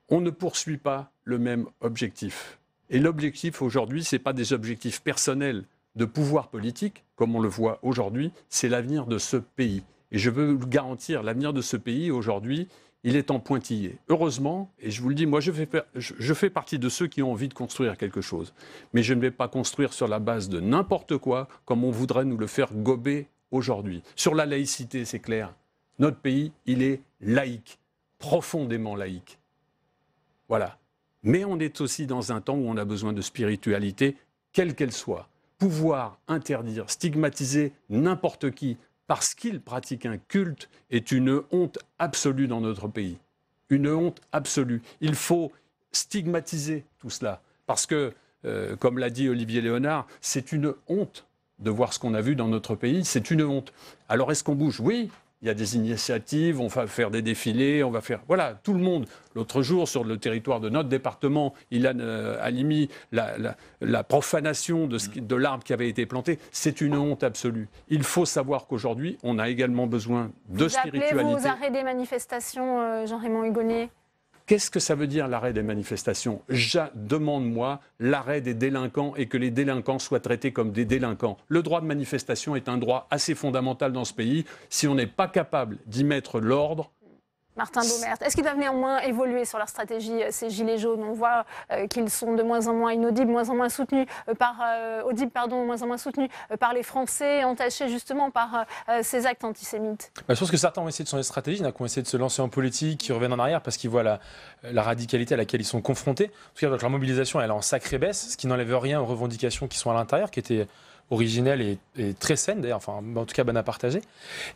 S17: On ne poursuit pas le même objectif. Et l'objectif aujourd'hui, ce n'est pas des objectifs personnels de pouvoir politique, comme on le voit aujourd'hui, c'est l'avenir de ce pays. Et je veux vous garantir, l'avenir de ce pays, aujourd'hui, il est en pointillé. Heureusement, et je vous le dis, moi, je fais partie de ceux qui ont envie de construire quelque chose. Mais je ne vais pas construire sur la base de n'importe quoi, comme on voudrait nous le faire gober aujourd'hui. Sur la laïcité, c'est clair. Notre pays, il est laïque, profondément laïque. Voilà. Mais on est aussi dans un temps où on a besoin de spiritualité, quelle qu'elle soit. Pouvoir interdire, stigmatiser n'importe qui, parce qu'il pratique un culte, est une honte absolue dans notre pays. Une honte absolue. Il faut stigmatiser tout cela. Parce que, comme l'a dit Olivier Léonard, c'est une honte de voir ce qu'on a vu dans notre pays. C'est une honte. Alors, est-ce qu'on bouge ? Oui, il y a des initiatives, on va faire des défilés, on va faire... Voilà, tout le monde. L'autre jour, sur le territoire de notre département, Ilan Halimi, la profanation de l'arbre qui avait été planté, c'est une honte absolue. Il faut savoir qu'aujourd'hui, on a également besoin de spiritualité.
S1: Vous appelez-vous aux arrêts des manifestations, Jean-Raymond Hugonet ?
S17: Qu'est-ce que ça veut dire l'arrêt des manifestations? Demande-moi l'arrêt des délinquants et que les délinquants soient traités comme des délinquants. Le droit de manifestation est un droit assez fondamental dans ce pays. Si on n'est pas capable d'y mettre l'ordre...
S1: Martin Baumert, est-ce qu'ils doivent néanmoins évoluer sur leur stratégie, ces gilets jaunes? On voit qu'ils sont de moins en moins inaudibles, moins en moins soutenus moins en moins soutenus par les Français, entachés justement par ces actes antisémites.
S2: Je pense que certains ont essayé de changer de stratégie, qui ont essayé de se lancer en politique, qui reviennent en arrière parce qu'ils voient la radicalité à laquelle ils sont confrontés. En tout cas, donc, leur mobilisation elle est en sacrée baisse, ce qui n'enlève rien aux revendications qui sont à l'intérieur, qui étaient originelle et très saine d'ailleurs, enfin en tout cas bonne à partager.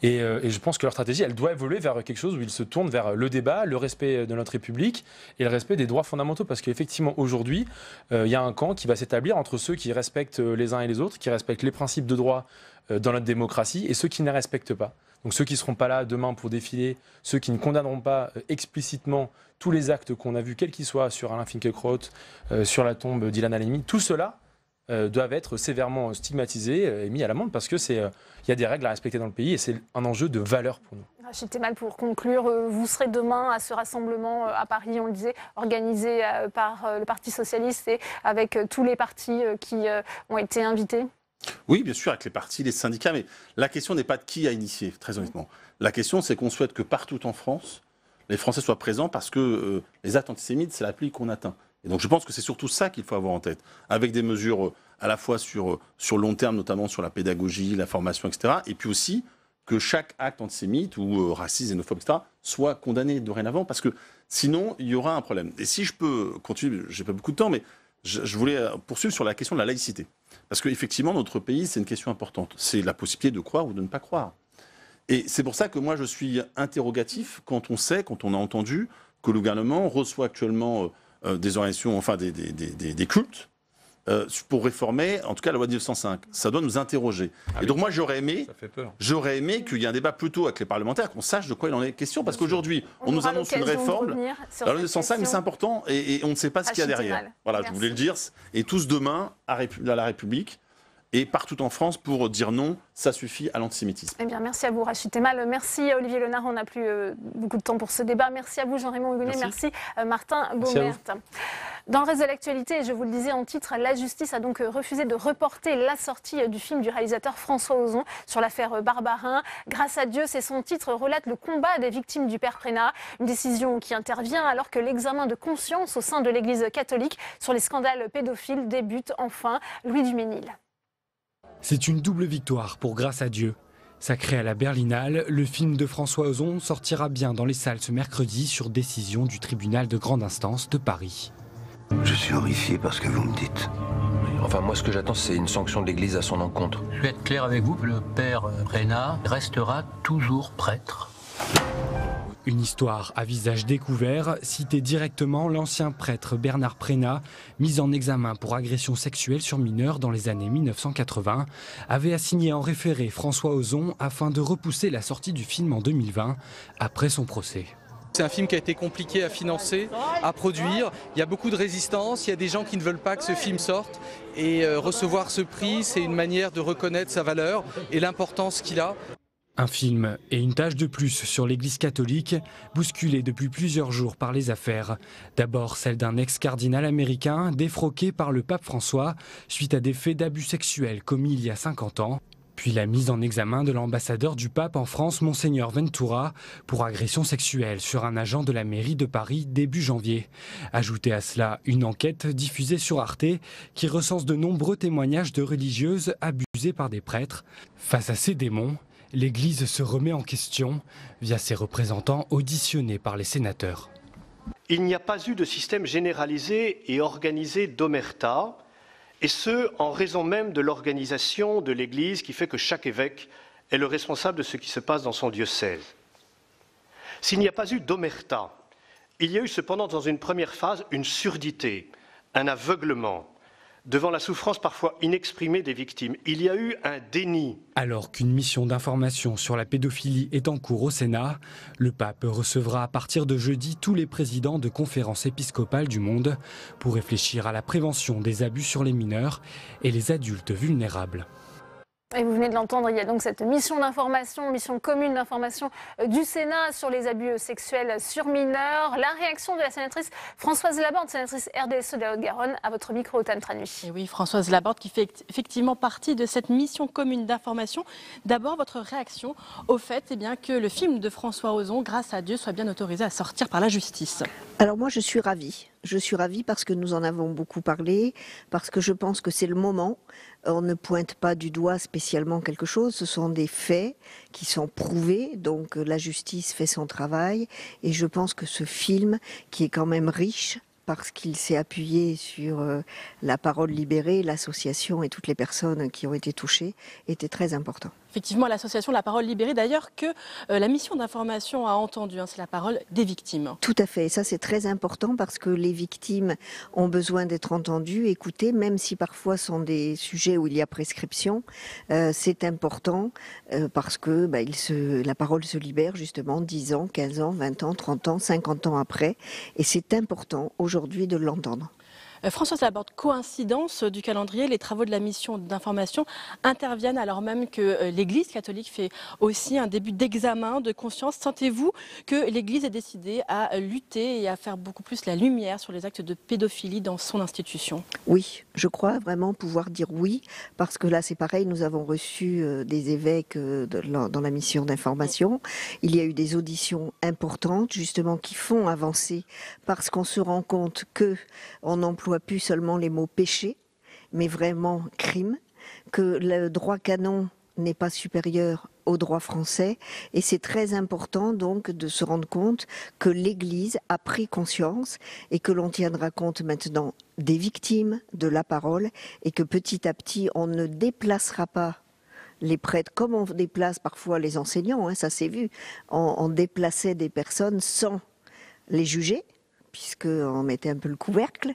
S2: Et je pense que leur stratégie, elle doit évoluer vers quelque chose où ils se tournent vers le débat, le respect de notre République et le respect des droits fondamentaux. Parce qu'effectivement, aujourd'hui, il y a un camp qui va s'établir entre ceux qui respectent les uns et les autres, qui respectent les principes de droit dans notre démocratie et ceux qui ne les respectent pas. Donc ceux qui ne seront pas là demain pour défiler, ceux qui ne condamneront pas explicitement tous les actes qu'on a vus, quels qu'ils soient, sur Alain Finkielkraut, sur la tombe d'Ilan Halimi, tout cela doivent être sévèrement stigmatisés et mis à l'amende parce que y a des règles à respecter dans le pays et c'est un enjeu de valeur pour nous.
S1: Rachid Temal, pour conclure, vous serez demain à ce rassemblement à Paris, on le disait, organisé par le Parti Socialiste et avec tous les partis qui ont été invités?
S29: Oui, bien sûr, avec les partis, les syndicats, mais la question n'est pas de qui a initié, très honnêtement. La question, c'est qu'on souhaite que partout en France, les Français soient présents parce que les actes antisémites, c'est la pluie qu'on atteint. Et donc je pense que c'est surtout ça qu'il faut avoir en tête, avec des mesures à la fois sur long terme, notamment sur la pédagogie, la formation, etc. Et puis aussi que chaque acte antisémite ou raciste, xénophobe, etc. soit condamné dorénavant, parce que sinon il y aura un problème. Et si je peux continuer, j'ai pas beaucoup de temps, mais je voulais poursuivre sur la question de la laïcité. Parce qu'effectivement, notre pays, c'est une question importante. C'est la possibilité de croire ou de ne pas croire. Et c'est pour ça que moi je suis interrogatif quand on a entendu que le gouvernement reçoit actuellement... des organisations, enfin des cultes, pour réformer, en tout cas, la loi de 1905. Ça doit nous interroger. Et donc moi, j'aurais aimé qu'il y ait un débat plutôt avec les parlementaires, qu'on sache de quoi il en est question. Parce qu'aujourd'hui, on nous annonce une réforme, la loi de 1905, mais c'est important, et on ne sait pas ce qu'il y a derrière. Voilà, je voulais le dire. Et tous demain, à la République, et partout en France pour dire non, ça suffit à l'antisémitisme.
S1: Eh bien, merci à vous, Rachid Temal. Merci Olivier Léonard, on n'a plus beaucoup de temps pour ce débat. Merci à vous, Jean-Raymond Hugonet. Merci Martin Baumert. Dans le reste de l'actualité, je vous le disais en titre, la justice a donc refusé de reporter la sortie du film du réalisateur François Ozon sur l'affaire Barbarin. Grâce à Dieu, c'est son titre, relate le combat des victimes du père Prénat. Une décision qui intervient alors que l'examen de conscience au sein de l'Église catholique sur les scandales pédophiles débute enfin. Louis Duménil.
S8: C'est une double victoire pour Grâce à Dieu. Sacré à la Berlinale, le film de François Ozon sortira bien dans les salles ce mercredi sur décision du tribunal de grande instance de Paris.
S9: Je suis horrifié par ce que vous me dites.
S11: Enfin, moi, ce que j'attends, c'est une sanction de l'Église à son encontre.
S13: Je vais être clair avec vous, le père Prénat restera toujours prêtre.
S8: Une histoire à visage découvert, citait directement l'ancien prêtre Bernard Prénat, mis en examen pour agression sexuelle sur mineurs dans les années 1980, avait assigné en référé François Ozon afin de repousser la sortie du film en 2020, après son procès.
S14: C'est un film qui a été compliqué à financer, à produire. Il y a beaucoup de résistance, il y a des gens qui ne veulent pas que ce film sorte. Et recevoir ce prix, c'est une manière de reconnaître sa valeur et l'importance qu'il a.
S8: Un film et une tâche de plus sur l'Église catholique, bousculée depuis plusieurs jours par les affaires. D'abord celle d'un ex-cardinal américain défroqué par le pape François suite à des faits d'abus sexuels commis il y a 50 ans. Puis la mise en examen de l'ambassadeur du pape en France, Monseigneur Ventura, pour agression sexuelle sur un agent de la mairie de Paris début janvier. Ajoutez à cela une enquête diffusée sur Arte qui recense de nombreux témoignages de religieuses abusées par des prêtres. Face à ces démons, l'Église se remet en question via ses représentants auditionnés par les sénateurs.
S15: Il n'y a pas eu de système généralisé et organisé d'omerta, et ce, en raison même de l'organisation de l'Église qui fait que chaque évêque est le responsable de ce qui se passe dans son diocèse. S'il n'y a pas eu d'omerta, il y a eu cependant dans une première phase une surdité, un aveuglement, devant la souffrance parfois inexprimée des victimes. Il y a eu un déni.
S8: Alors qu'une mission d'information sur la pédophilie est en cours au Sénat, le pape recevra à partir de jeudi tous les présidents de conférences épiscopales du monde pour réfléchir à la prévention des abus sur les mineurs et les adultes vulnérables.
S1: Et vous venez de l'entendre, il y a donc cette mission d'information, mission commune d'information du Sénat sur les abus sexuels sur mineurs. La réaction de la sénatrice Françoise Laborde, sénatrice RDSE de la Haute-Garonne, à votre micro, Tam Tranui.
S10: Et oui, Françoise Laborde qui fait effectivement partie de cette mission commune d'information. D'abord, votre réaction au fait que le film de François Ozon, Grâce à Dieu, soit bien autorisé à sortir par la justice.
S12: Alors moi, je suis ravie. Je suis ravie parce que nous en avons beaucoup parlé, parce que je pense que c'est le moment. On ne pointe pas du doigt spécialement quelque chose, ce sont des faits qui sont prouvés, donc la justice fait son travail. Et je pense que ce film, qui est quand même riche, parce qu'il s'est appuyé sur la parole libérée, l'association et toutes les personnes qui ont été touchées, était très important.
S10: Effectivement, l'association La Parole Libérée, d'ailleurs, que la mission d'information a entendu, c'est la parole des victimes.
S12: Tout à fait, et ça c'est très important parce que les victimes ont besoin d'être entendues, écoutées, même si parfois ce sont des sujets où il y a prescription. C'est important parce que la parole se libère justement 10 ans, 15 ans, 20 ans, 30 ans, 50 ans après, et c'est important aujourd'hui de l'entendre.
S10: Françoise Laborde, coïncidence du calendrier, les travaux de la mission d'information interviennent alors même que l'Église catholique fait aussi un début d'examen de conscience. Sentez-vous que l'Église est décidée à lutter et à faire beaucoup plus la lumière sur les actes de pédophilie dans son institution?
S12: Oui, je crois vraiment pouvoir dire oui, parce que là c'est pareil, nous avons reçu des évêques dans la mission d'information. Il y a eu des auditions importantes justement qui font avancer parce qu'on se rend compte qu'on emploie plus seulement les mots péché, mais vraiment crime, que le droit canon n'est pas supérieur au droit français, et c'est très important donc de se rendre compte que l'Église a pris conscience et que l'on tiendra compte maintenant des victimes, de la parole, et que petit à petit on ne déplacera pas les prêtres, comme on déplace parfois les enseignants, ça s'est vu, on déplaçait des personnes sans les juger, puisqu'on mettait un peu le couvercle,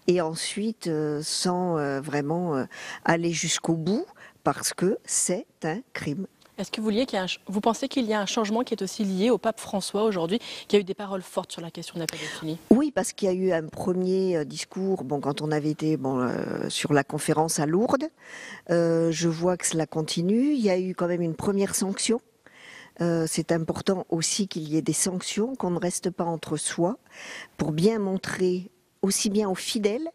S12: et ensuite sans vraiment aller jusqu'au bout, parce que c'est un crime.
S10: Est-ce que vous pensez qu'il y a un changement qui est aussi lié au pape François aujourd'hui, qui a eu des paroles fortes sur la question de la pédophilie?
S12: Oui, parce qu'il y a eu un premier discours, quand on avait été sur la conférence à Lourdes. Je vois que cela continue. Il y a eu quand même une première sanction. C'est important aussi qu'il y ait des sanctions, qu'on ne reste pas entre soi, pour bien montrer aussi bien aux fidèles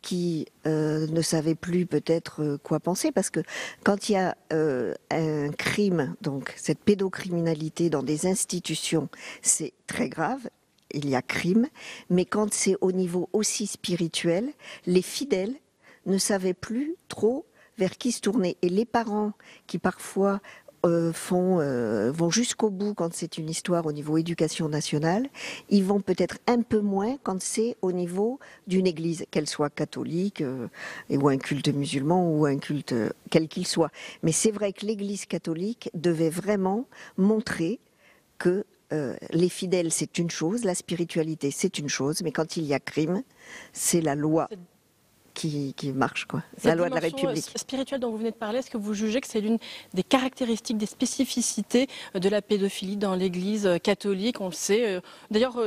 S12: qui ne savaient plus peut-être quoi penser, parce que quand il y a un crime, donc cette pédocriminalité dans des institutions, c'est très grave, il y a crime, mais quand c'est au niveau aussi spirituel, les fidèles ne savaient plus trop vers qui se tourner, et les parents qui parfois vont jusqu'au bout quand c'est une histoire au niveau éducation nationale, ils vont peut-être un peu moins quand c'est au niveau d'une église, qu'elle soit catholique ou un culte musulman ou un culte quel qu'il soit. Mais c'est vrai que l'église catholique devait vraiment montrer que les fidèles c'est une chose, la spiritualité c'est une chose, mais quand il y a crime, c'est la loi qui marche, quoi. La loi de la République.
S10: Spirituelle dont vous venez de parler, est-ce que vous jugez que c'est l'une des caractéristiques, des spécificités de la pédophilie dans l'Église catholique? On le sait. D'ailleurs,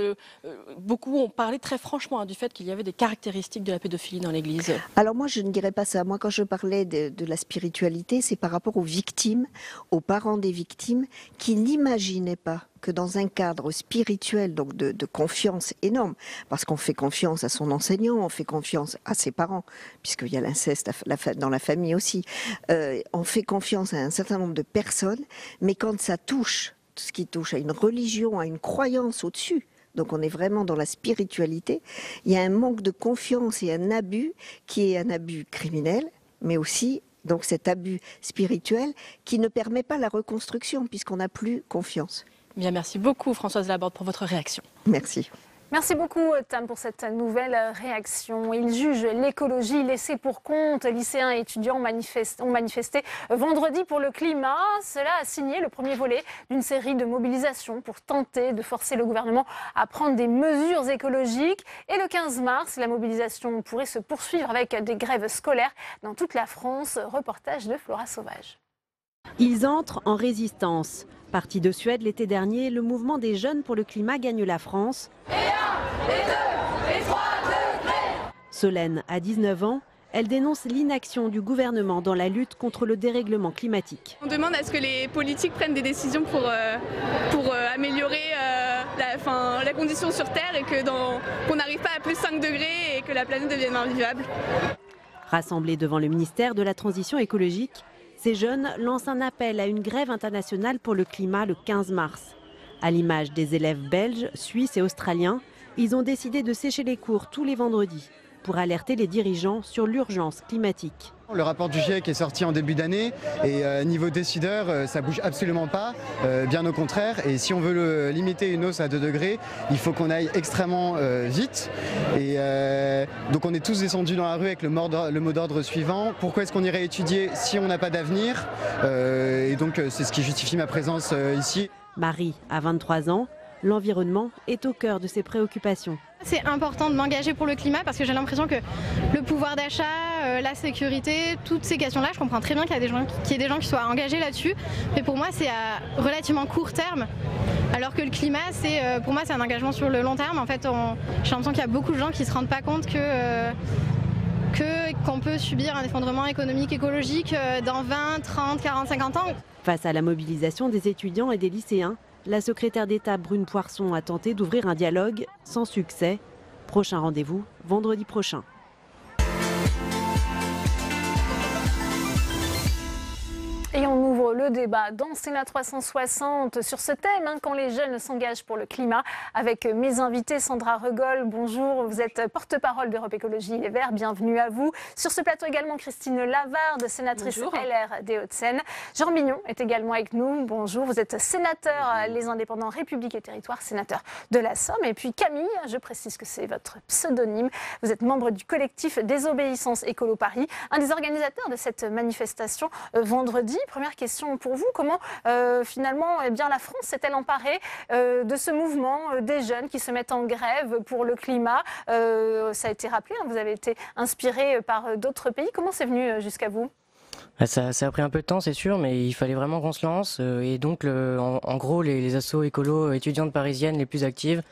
S10: beaucoup ont parlé très franchement du fait qu'il y avait des caractéristiques de la pédophilie dans l'Église.
S12: Alors moi, je ne dirais pas ça. Moi, quand je parlais de la spiritualité, c'est par rapport aux victimes, aux parents des victimes, qui n'imaginaient pas que dans un cadre spirituel, donc de confiance énorme, parce qu'on fait confiance à son enseignant, on fait confiance à ses parents, puisqu'il y a l'inceste dans la famille aussi, on fait confiance à un certain nombre de personnes, mais quand ça touche, tout ce qui touche à une religion, à une croyance au-dessus, donc on est vraiment dans la spiritualité, il y a un manque de confiance et un abus qui est un abus criminel, mais aussi donc cet abus spirituel qui ne permet pas la reconstruction, puisqu'on n'a plus confiance.
S10: Bien, merci beaucoup Françoise Laborde pour votre réaction.
S12: Merci.
S1: Merci beaucoup Tam pour cette nouvelle réaction. Il juge l'écologie laissée pour compte. Lycéens et étudiants ont manifesté vendredi pour le climat. Cela a signé le premier volet d'une série de mobilisations pour tenter de forcer le gouvernement à prendre des mesures écologiques. Et le 15 mars, la mobilisation pourrait se poursuivre avec des grèves scolaires dans toute la France. Reportage de Flora Sauvage.
S16: Ils entrent en résistance. Parti de Suède l'été dernier, le mouvement des jeunes pour le climat gagne la France. Et 1, et 2, et 3 degrés. Solène a 19 ans. Elle dénonce l'inaction du gouvernement dans la lutte contre le dérèglement climatique.
S18: On demande à ce que les politiques prennent des décisions pour améliorer la condition sur Terre et qu'on n'arrive pas à plus 5 degrés et que la planète devienne invivable.
S16: Rassemblés devant le ministère de la Transition écologique, ces jeunes lancent un appel à une grève internationale pour le climat le 15 mars. À l'image des élèves belges, suisses et australiens, ils ont décidé de sécher les cours tous les vendredis pour alerter les dirigeants sur l'urgence climatique.
S19: Le rapport du GIEC est sorti en début d'année et niveau décideur, ça bouge absolument pas, bien au contraire. Et si on veut limiter une hausse à 2 degrés, il faut qu'on aille extrêmement vite. Et donc on est tous descendus dans la rue avec le mot d'ordre suivant. Pourquoi est-ce qu'on irait étudier si on n'a pas d'avenir? Et donc c'est ce qui justifie ma présence ici.
S16: Marie a 23 ans. L'environnement est au cœur de ses préoccupations.
S18: C'est important de m'engager pour le climat parce que j'ai l'impression que le pouvoir d'achat, la sécurité, toutes ces questions-là, je comprends très bien qu'il y ait des gens qui soient engagés là-dessus. Mais pour moi, c'est à relativement court terme. Alors que le climat, pour moi, c'est un engagement sur le long terme. En fait, j'ai l'impression qu'il y a beaucoup de gens qui ne se rendent pas compte qu'on peut subir un effondrement économique, écologique dans 20, 30, 40, 50 ans.
S16: Face à la mobilisation des étudiants et des lycéens, la secrétaire d'État Brune Poirson a tenté d'ouvrir un dialogue sans succès. Prochain rendez-vous, vendredi prochain.
S1: Et on ouvre le débat dans Sénat 360 sur ce thème, quand les jeunes s'engagent pour le climat, avec mes invités. Sandra Regol, bonjour, vous êtes porte-parole d'Europe Écologie Les Verts, bienvenue à vous. Sur ce plateau également Christine Lavarde, sénatrice bonjour. LR des Hauts-de-Seine. Jean Bignon est également avec nous, bonjour, vous êtes sénateur Les Indépendants République et Territoire, sénateur de la Somme. Et puis Camille, je précise que c'est votre pseudonyme, vous êtes membre du collectif Désobéissance Écolo Paris, un des organisateurs de cette manifestation vendredi. Première question pour vous, comment finalement la France s'est-elle emparée de ce mouvement des jeunes qui se mettent en grève pour le climat? Ça a été rappelé, vous avez été inspiré par d'autres pays. Comment c'est venu jusqu'à vous?
S20: Ça a pris un peu de temps, c'est sûr, mais il fallait vraiment qu'on se lance. Et donc, en gros, les assos écolos étudiantes parisiennes les plus actives,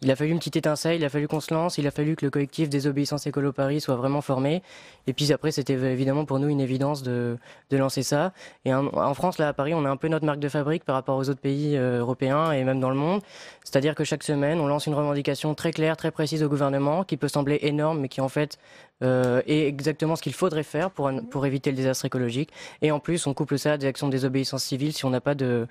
S20: il a fallu une petite étincelle, il a fallu qu'on se lance, il a fallu que le collectif Désobéissance Écolo Paris soit vraiment formé. Et puis après, c'était évidemment pour nous une évidence de lancer ça. Et en France, là à Paris, on a un peu notre marque de fabrique par rapport aux autres pays européens et même dans le monde. C'est-à-dire que chaque semaine, on lance une revendication très claire, très précise au gouvernement, qui peut sembler énorme, mais qui en fait est exactement ce qu'il faudrait faire pour éviter le désastre écologique. Et en plus, on couple ça à des actions de désobéissance civile si on n'a pas de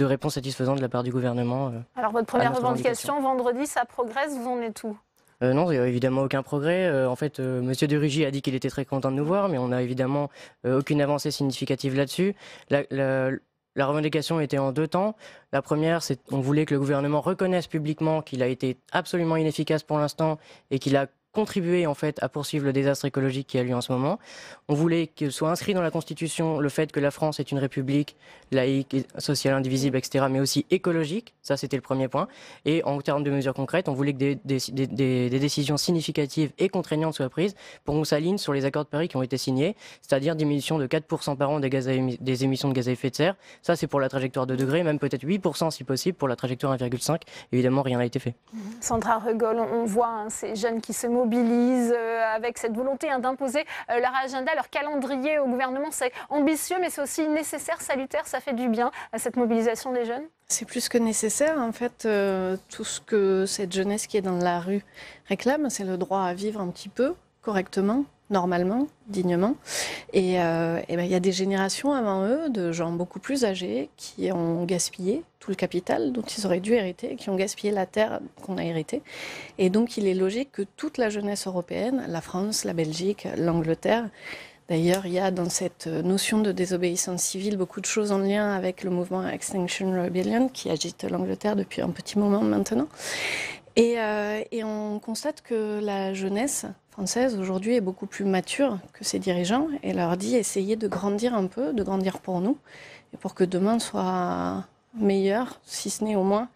S20: réponse satisfaisante de la part du gouvernement.
S1: Alors votre première revendication, vendredi, ça progresse, vous en êtes où?
S20: Non, il n'y a évidemment aucun progrès. En fait, Monsieur de Rugy a dit qu'il était très content de nous voir, mais on n'a évidemment aucune avancée significative là-dessus. La revendication était en 2 temps. La première, c'est qu'on voulait que le gouvernement reconnaisse publiquement qu'il a été absolument inefficace pour l'instant et qu'il a contribuer en fait à poursuivre le désastre écologique qui a lieu en ce moment. On voulait que soit inscrit dans la Constitution le fait que la France est une république laïque, sociale, indivisible, etc., mais aussi écologique. Ça, c'était le premier point. Et en termes de mesures concrètes, on voulait que des décisions significatives et contraignantes soient prises pour qu'on s'aligne sur les accords de Paris qui ont été signés, c'est-à-dire diminution de 4% par an des émissions de gaz à effet de serre. Ça, c'est pour la trajectoire 2 degrés, même peut-être 8% si possible pour la trajectoire 1,5. Évidemment, rien n'a été fait.
S1: Sandra Regol, on voit ces jeunes qui se mobilisent avec cette volonté d'imposer leur agenda, leur calendrier au gouvernement. C'est ambitieux, mais c'est aussi nécessaire, salutaire. Ça fait du bien à cette mobilisation des jeunes.
S22: C'est plus que nécessaire. En fait, tout ce que cette jeunesse qui est dans la rue réclame, c'est le droit à vivre un petit peu correctement, normalement, dignement. Et y a des générations avant eux, de gens beaucoup plus âgés, qui ont gaspillé tout le capital dont ils auraient dû hériter, qui ont gaspillé la terre qu'on a héritée. Et donc, il est logique que toute la jeunesse européenne, la France, la Belgique, l'Angleterre, d'ailleurs, il y a dans cette notion de désobéissance civile beaucoup de choses en lien avec le mouvement Extinction Rebellion qui agite l'Angleterre depuis un petit moment maintenant. Et on constate que la jeunesse française aujourd'hui est beaucoup plus mature que ses dirigeants et leur dit essayez de grandir un peu, de grandir pour nous et pour que demain soit meilleur, si ce n'est au moins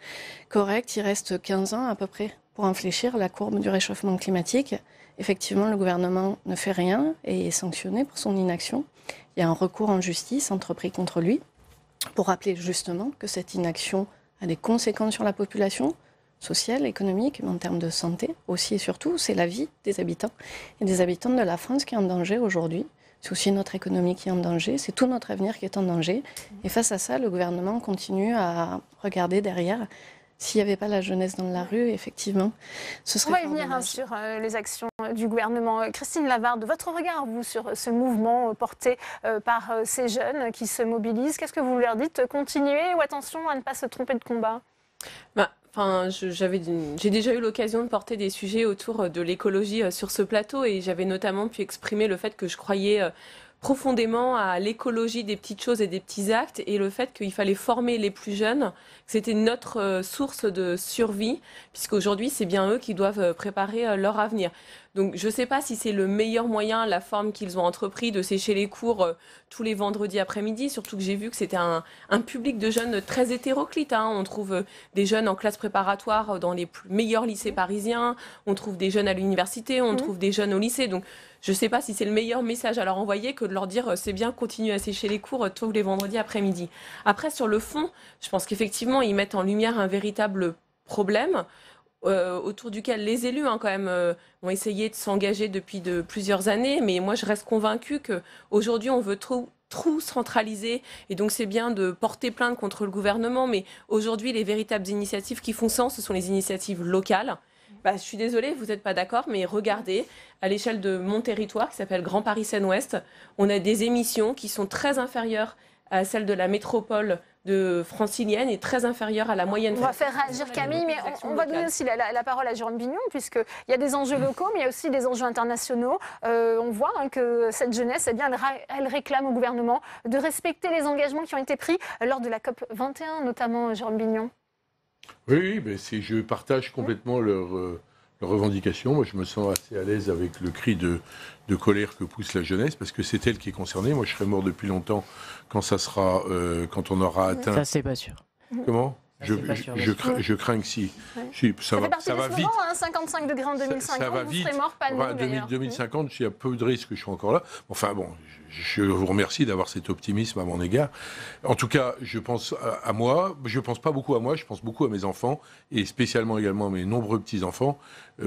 S22: correct. Il reste 15 ans à peu près pour infléchir la courbe du réchauffement climatique. Effectivement, le gouvernement ne fait rien et est sanctionné pour son inaction. Il y a un recours en justice entrepris contre lui pour rappeler justement que cette inaction a des conséquences sur la population, social, économique, mais en termes de santé aussi et surtout, c'est la vie des habitants et des habitants de la France qui est en danger aujourd'hui. C'est aussi notre économie qui est en danger, c'est tout notre avenir qui est en danger. Et face à ça, le gouvernement continue à regarder derrière. S'il n'y avait pas la jeunesse dans la rue, effectivement, ce serait...
S1: On va y venir sur les actions du gouvernement. Christine Lavarde, votre regard, vous, sur ce mouvement porté par ces jeunes qui se mobilisent, qu'est-ce que vous leur dites? Continuez ou attention à ne pas se tromper de combat?
S6: J'ai déjà eu l'occasion de porter des sujets autour de l'écologie sur ce plateau et j'avais notamment pu exprimer le fait que je croyais profondément à l'écologie des petites choses et des petits actes et le fait qu'il fallait former les plus jeunes, que c'était notre source de survie, puisqu'aujourd'hui c'est bien eux qui doivent préparer leur avenir. Donc je ne sais pas si c'est le meilleur moyen, la forme qu'ils ont entrepris de sécher les cours tous les vendredis après-midi, surtout que j'ai vu que c'était un public de jeunes très hétéroclite. On trouve des jeunes en classe préparatoire dans les meilleurs lycées parisiens, on trouve des jeunes à l'université, on trouve des jeunes au lycée. Donc je ne sais pas si c'est le meilleur message à leur envoyer que de leur dire c'est bien, continuer à sécher les cours tous les vendredis après-midi. Après, sur le fond, je pense qu'effectivement, ils mettent en lumière un véritable problème autour duquel les élus quand même ont essayé de s'engager depuis plusieurs années. Mais moi, je reste convaincue qu'aujourd'hui, on veut trop centraliser et donc c'est bien de porter plainte contre le gouvernement. Mais aujourd'hui, les véritables initiatives qui font sens, ce sont les initiatives locales. Je suis désolée, vous n'êtes pas d'accord, mais regardez, à l'échelle de mon territoire, qui s'appelle Grand Paris Seine-Ouest, on a des émissions qui sont très inférieures à celles de la métropole francilienne et très inférieure à la moyenne.
S1: On va faire réagir Camille, mais on va donner aussi la parole à Jérôme Bignon, puisqu'il y a des enjeux locaux, mais il y a aussi des enjeux internationaux. On voit que cette jeunesse, elle réclame au gouvernement de respecter les engagements qui ont été pris lors de la COP 21, notamment Jérôme Bignon.
S5: Oui, mais je partage complètement leurs revendications. Moi, je me sens assez à l'aise avec le cri de colère que pousse la jeunesse, parce que c'est elle qui est concernée. Moi, je serais mort depuis longtemps quand on aura atteint...
S20: Ça, c'est pas sûr.
S5: Comment ? Je crains que si.
S1: Ouais.
S5: Si, ça va vite.
S1: 55 degrés en 2050,
S5: ça va
S1: vous
S5: vite.
S1: serez mort, pas nous,
S5: 2050, il y a peu de risques que je sois encore là. Enfin bon, je vous remercie d'avoir cet optimisme à mon égard. En tout cas, je pense à moi. Je pense pas beaucoup à moi, je pense beaucoup à mes enfants et spécialement également à mes nombreux petits-enfants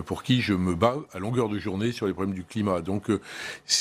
S5: pour qui je me bats à longueur de journée sur les problèmes du climat. Donc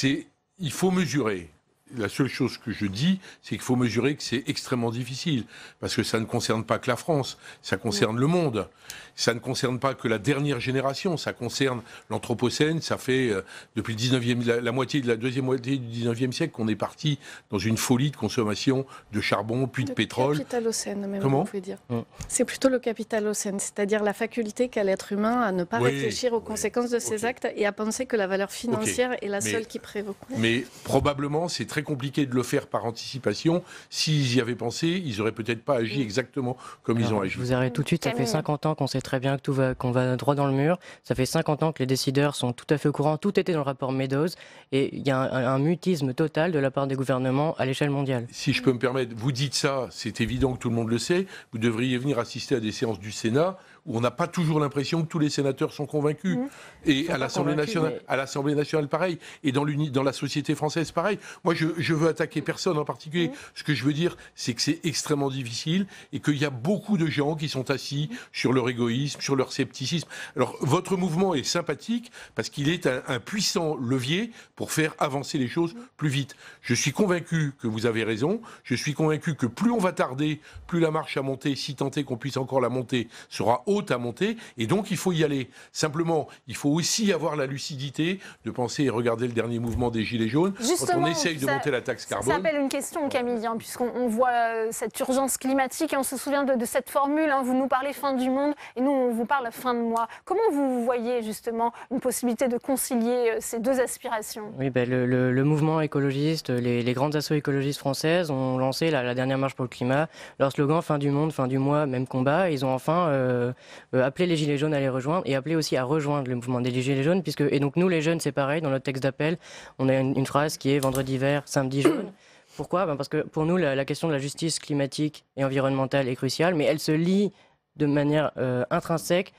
S5: il faut mesurer. La seule chose que je dis, c'est qu'il faut mesurer que c'est extrêmement difficile, parce que ça ne concerne pas que la France, ça concerne le monde. Ça ne concerne pas que la dernière génération, ça concerne l'Anthropocène, ça fait depuis la moitié de la deuxième moitié du 19e siècle qu'on est parti dans une folie de consommation de charbon, puis de pétrole.
S22: Le capitalocène, même,
S5: Comment
S22: vous pouvez dire. C'est plutôt le capitalocène, c'est-à-dire la faculté qu'a l'être humain à ne pas réfléchir aux conséquences de ses actes et à penser que la valeur financière est la seule qui prévaut.
S5: Mais probablement, c'est très compliqué de le faire par anticipation. S'ils y avaient pensé, ils n'auraient peut-être pas agi exactement comme ils ont agi.
S20: Je vous arrête tout de suite, ça fait 50 ans qu'on sait très bien qu'on va droit dans le mur. Ça fait 50 ans que les décideurs sont tout à fait au courant. Tout était dans le rapport Meadows. Et il y a un mutisme total de la part des gouvernements à l'échelle mondiale.
S5: Si je peux me permettre, vous dites ça, c'est évident que tout le monde le sait. Vous devriez venir assister à des séances du Sénat où on n'a pas toujours l'impression que tous les sénateurs sont convaincus. Et à l'Assemblée nationale, pareil. Et dans la société française, pareil. Moi, je veux attaquer personne en particulier. Ce que je veux dire, c'est que c'est extrêmement difficile et qu'il y a beaucoup de gens qui sont assis sur leur égoïsme, sur leur scepticisme. Alors, votre mouvement est sympathique parce qu'il est un puissant levier pour faire avancer les choses plus vite. Je suis convaincu que vous avez raison. Je suis convaincu que plus on va tarder, plus la marche à monter, si tant est qu'on puisse encore la monter, sera haute à monter. Et donc, il faut y aller. Simplement, il faut aussi avoir la lucidité de penser et regarder le dernier mouvement des Gilets jaunes.
S1: Justement,
S5: quand on essaye de monter la taxe carbone.
S1: Ça appelle une question, Camille, puisqu'on voit cette urgence climatique et on se souvient de cette formule. Vous nous parlez fin du monde et nous, on vous parle fin de mois. Comment vous voyez justement une possibilité de concilier ces deux aspirations ?
S20: Oui, le mouvement écologiste, les grandes assos écologistes françaises ont lancé la dernière marche pour le climat. Leur slogan, fin du monde, fin du mois, même combat. Ils ont enfin appelé les Gilets jaunes à les rejoindre et appelé aussi à rejoindre le mouvement des Gilets jaunes. Et donc nous, les jeunes, c'est pareil. Dans notre texte d'appel, on a une phrase qui est vendredi vert, samedi jaune. Pourquoi ? Parce que pour nous, la question de la justice climatique et environnementale est cruciale, mais elle se lie de manière intrinsèque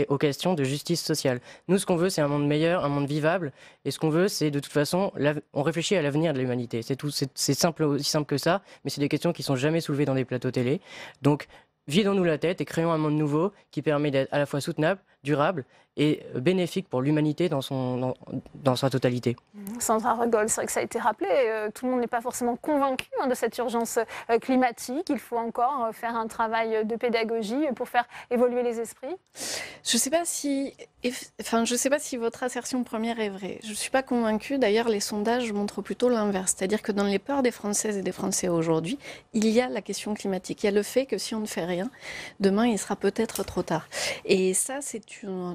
S20: aux questions de justice sociale. Nous, ce qu'on veut, c'est un monde meilleur, un monde vivable, et ce qu'on veut, c'est de toute façon, on réfléchit à l'avenir de l'humanité. C'est simple, aussi simple que ça, mais c'est des questions qui sont jamais soulevées dans des plateaux télé. Donc, vidons-nous la tête et créons un monde nouveau qui permet d'être à la fois soutenable, durable et bénéfique pour l'humanité dans sa totalité.
S1: Sandra Regol, c'est vrai que ça a été rappelé, tout le monde n'est pas forcément convaincu de cette urgence climatique. Il faut encore faire un travail de pédagogie pour faire évoluer les esprits.
S22: Je ne sais pas si votre assertion première est vraie. Je ne suis pas convaincue. D'ailleurs, les sondages montrent plutôt l'inverse. C'est-à-dire que dans les peurs des Françaises et des Français aujourd'hui, il y a la question climatique. Il y a le fait que si on ne fait rien, demain, il sera peut-être trop tard. Et ça, c'est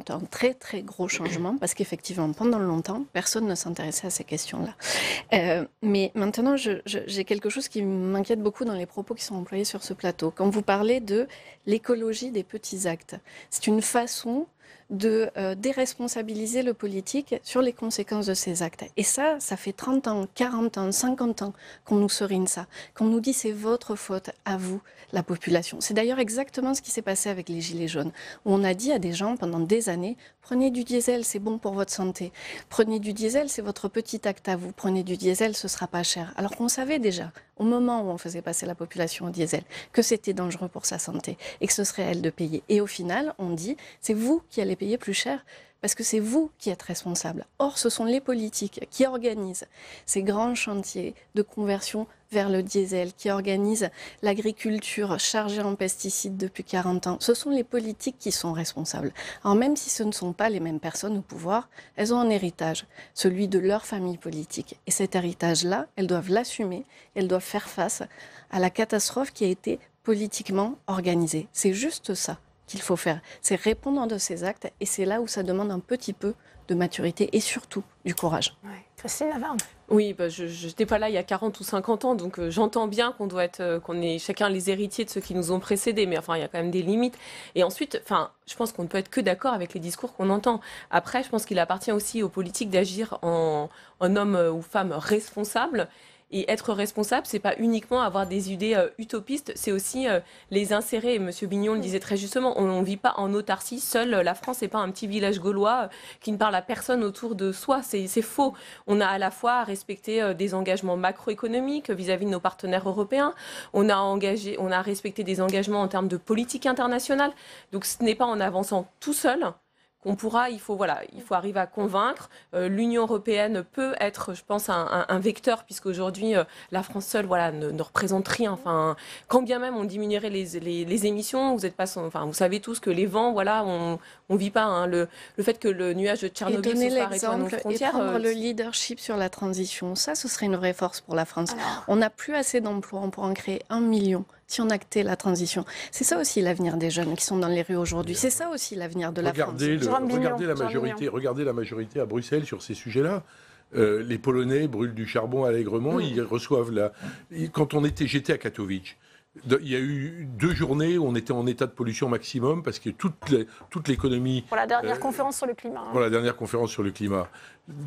S22: un très, très gros changement parce qu'effectivement, pendant longtemps, personne ne s'intéressait à ces questions-là. Mais maintenant, j'ai quelque chose qui m'inquiète beaucoup dans les propos qui sont employés sur ce plateau. Quand vous parlez de l'écologie des petits actes, c'est une façon de déresponsabiliser le politique sur les conséquences de ces actes. Et ça fait 30 ans, 40 ans, 50 ans qu'on nous serine ça, qu'on nous dit c'est votre faute, à vous, la population. C'est d'ailleurs exactement ce qui s'est passé avec les Gilets jaunes, où on a dit à des gens pendant des années, prenez du diesel, c'est bon pour votre santé. Prenez du diesel, c'est votre petit acte à vous. Prenez du diesel, ce sera pas cher. Alors qu'on savait déjà, au moment où on faisait passer la population au diesel, que c'était dangereux pour sa santé et que ce serait à elle de payer. Et au final, on dit, c'est vous qui allez payer plus cher parce que c'est vous qui êtes responsable. Or, ce sont les politiques qui organisent ces grands chantiers de conversion vers le diesel, qui organisent l'agriculture chargée en pesticides depuis 40 ans. Ce sont les politiques qui sont responsables. Alors même si ce ne sont pas les mêmes personnes au pouvoir, elles ont un héritage, celui de leur famille politique. Et cet héritage-là, elles doivent l'assumer, elles doivent faire face à la catastrophe qui a été politiquement organisée. C'est juste ça qu'il faut faire, c'est répondre de ces actes et c'est là où ça demande un petit peu de maturité et surtout du courage.
S1: Ouais. Christine Lavarde.
S6: Oui, je n'étais pas là il y a 40 ou 50 ans, donc j'entends bien qu'on est chacun les héritiers de ceux qui nous ont précédés, mais enfin il y a quand même des limites. Et ensuite, je pense qu'on ne peut être que d'accord avec les discours qu'on entend. Après, je pense qu'il appartient aussi aux politiques d'agir en homme ou femme responsable. Et être responsable, c'est pas uniquement avoir des idées utopistes, c'est aussi les insérer. Et Monsieur Bignon le disait très justement, on ne vit pas en autarcie seule. La France n'est pas un petit village gaulois qui ne parle à personne autour de soi. C'est faux. On a à la fois à respecter des engagements macroéconomiques vis-à-vis de nos partenaires européens. On a respecté des engagements en termes de politique internationale. Donc ce n'est pas en avançant tout seul qu'on pourra, il faut arriver à convaincre. L'Union européenne peut être, je pense, un vecteur, puisqu'aujourd'hui, la France seule ne représente rien. Enfin, quand bien même on diminuerait les émissions, vous savez tous que les vents, on ne vit pas. Hein, le fait que le nuage de Tchernobyl se soit arrêté à nos frontières.
S22: Et prendre le leadership sur la transition, ça, ce serait une vraie force pour la France. On n'a plus assez d'emplois, on pourrait en créer 1 million. Si on actait la transition. C'est ça aussi l'avenir des jeunes qui sont dans les rues aujourd'hui. C'est ça aussi l'avenir de la France.
S5: Regardez la majorité à Bruxelles sur ces sujets-là. Les Polonais brûlent du charbon allègrement. Ils reçoivent j'étais à Katowice. Il y a eu 2 journées où on était en état de pollution maximum parce que toute l'économie...
S1: Pour la dernière conférence sur le climat.
S5: Pour la dernière conférence sur le climat.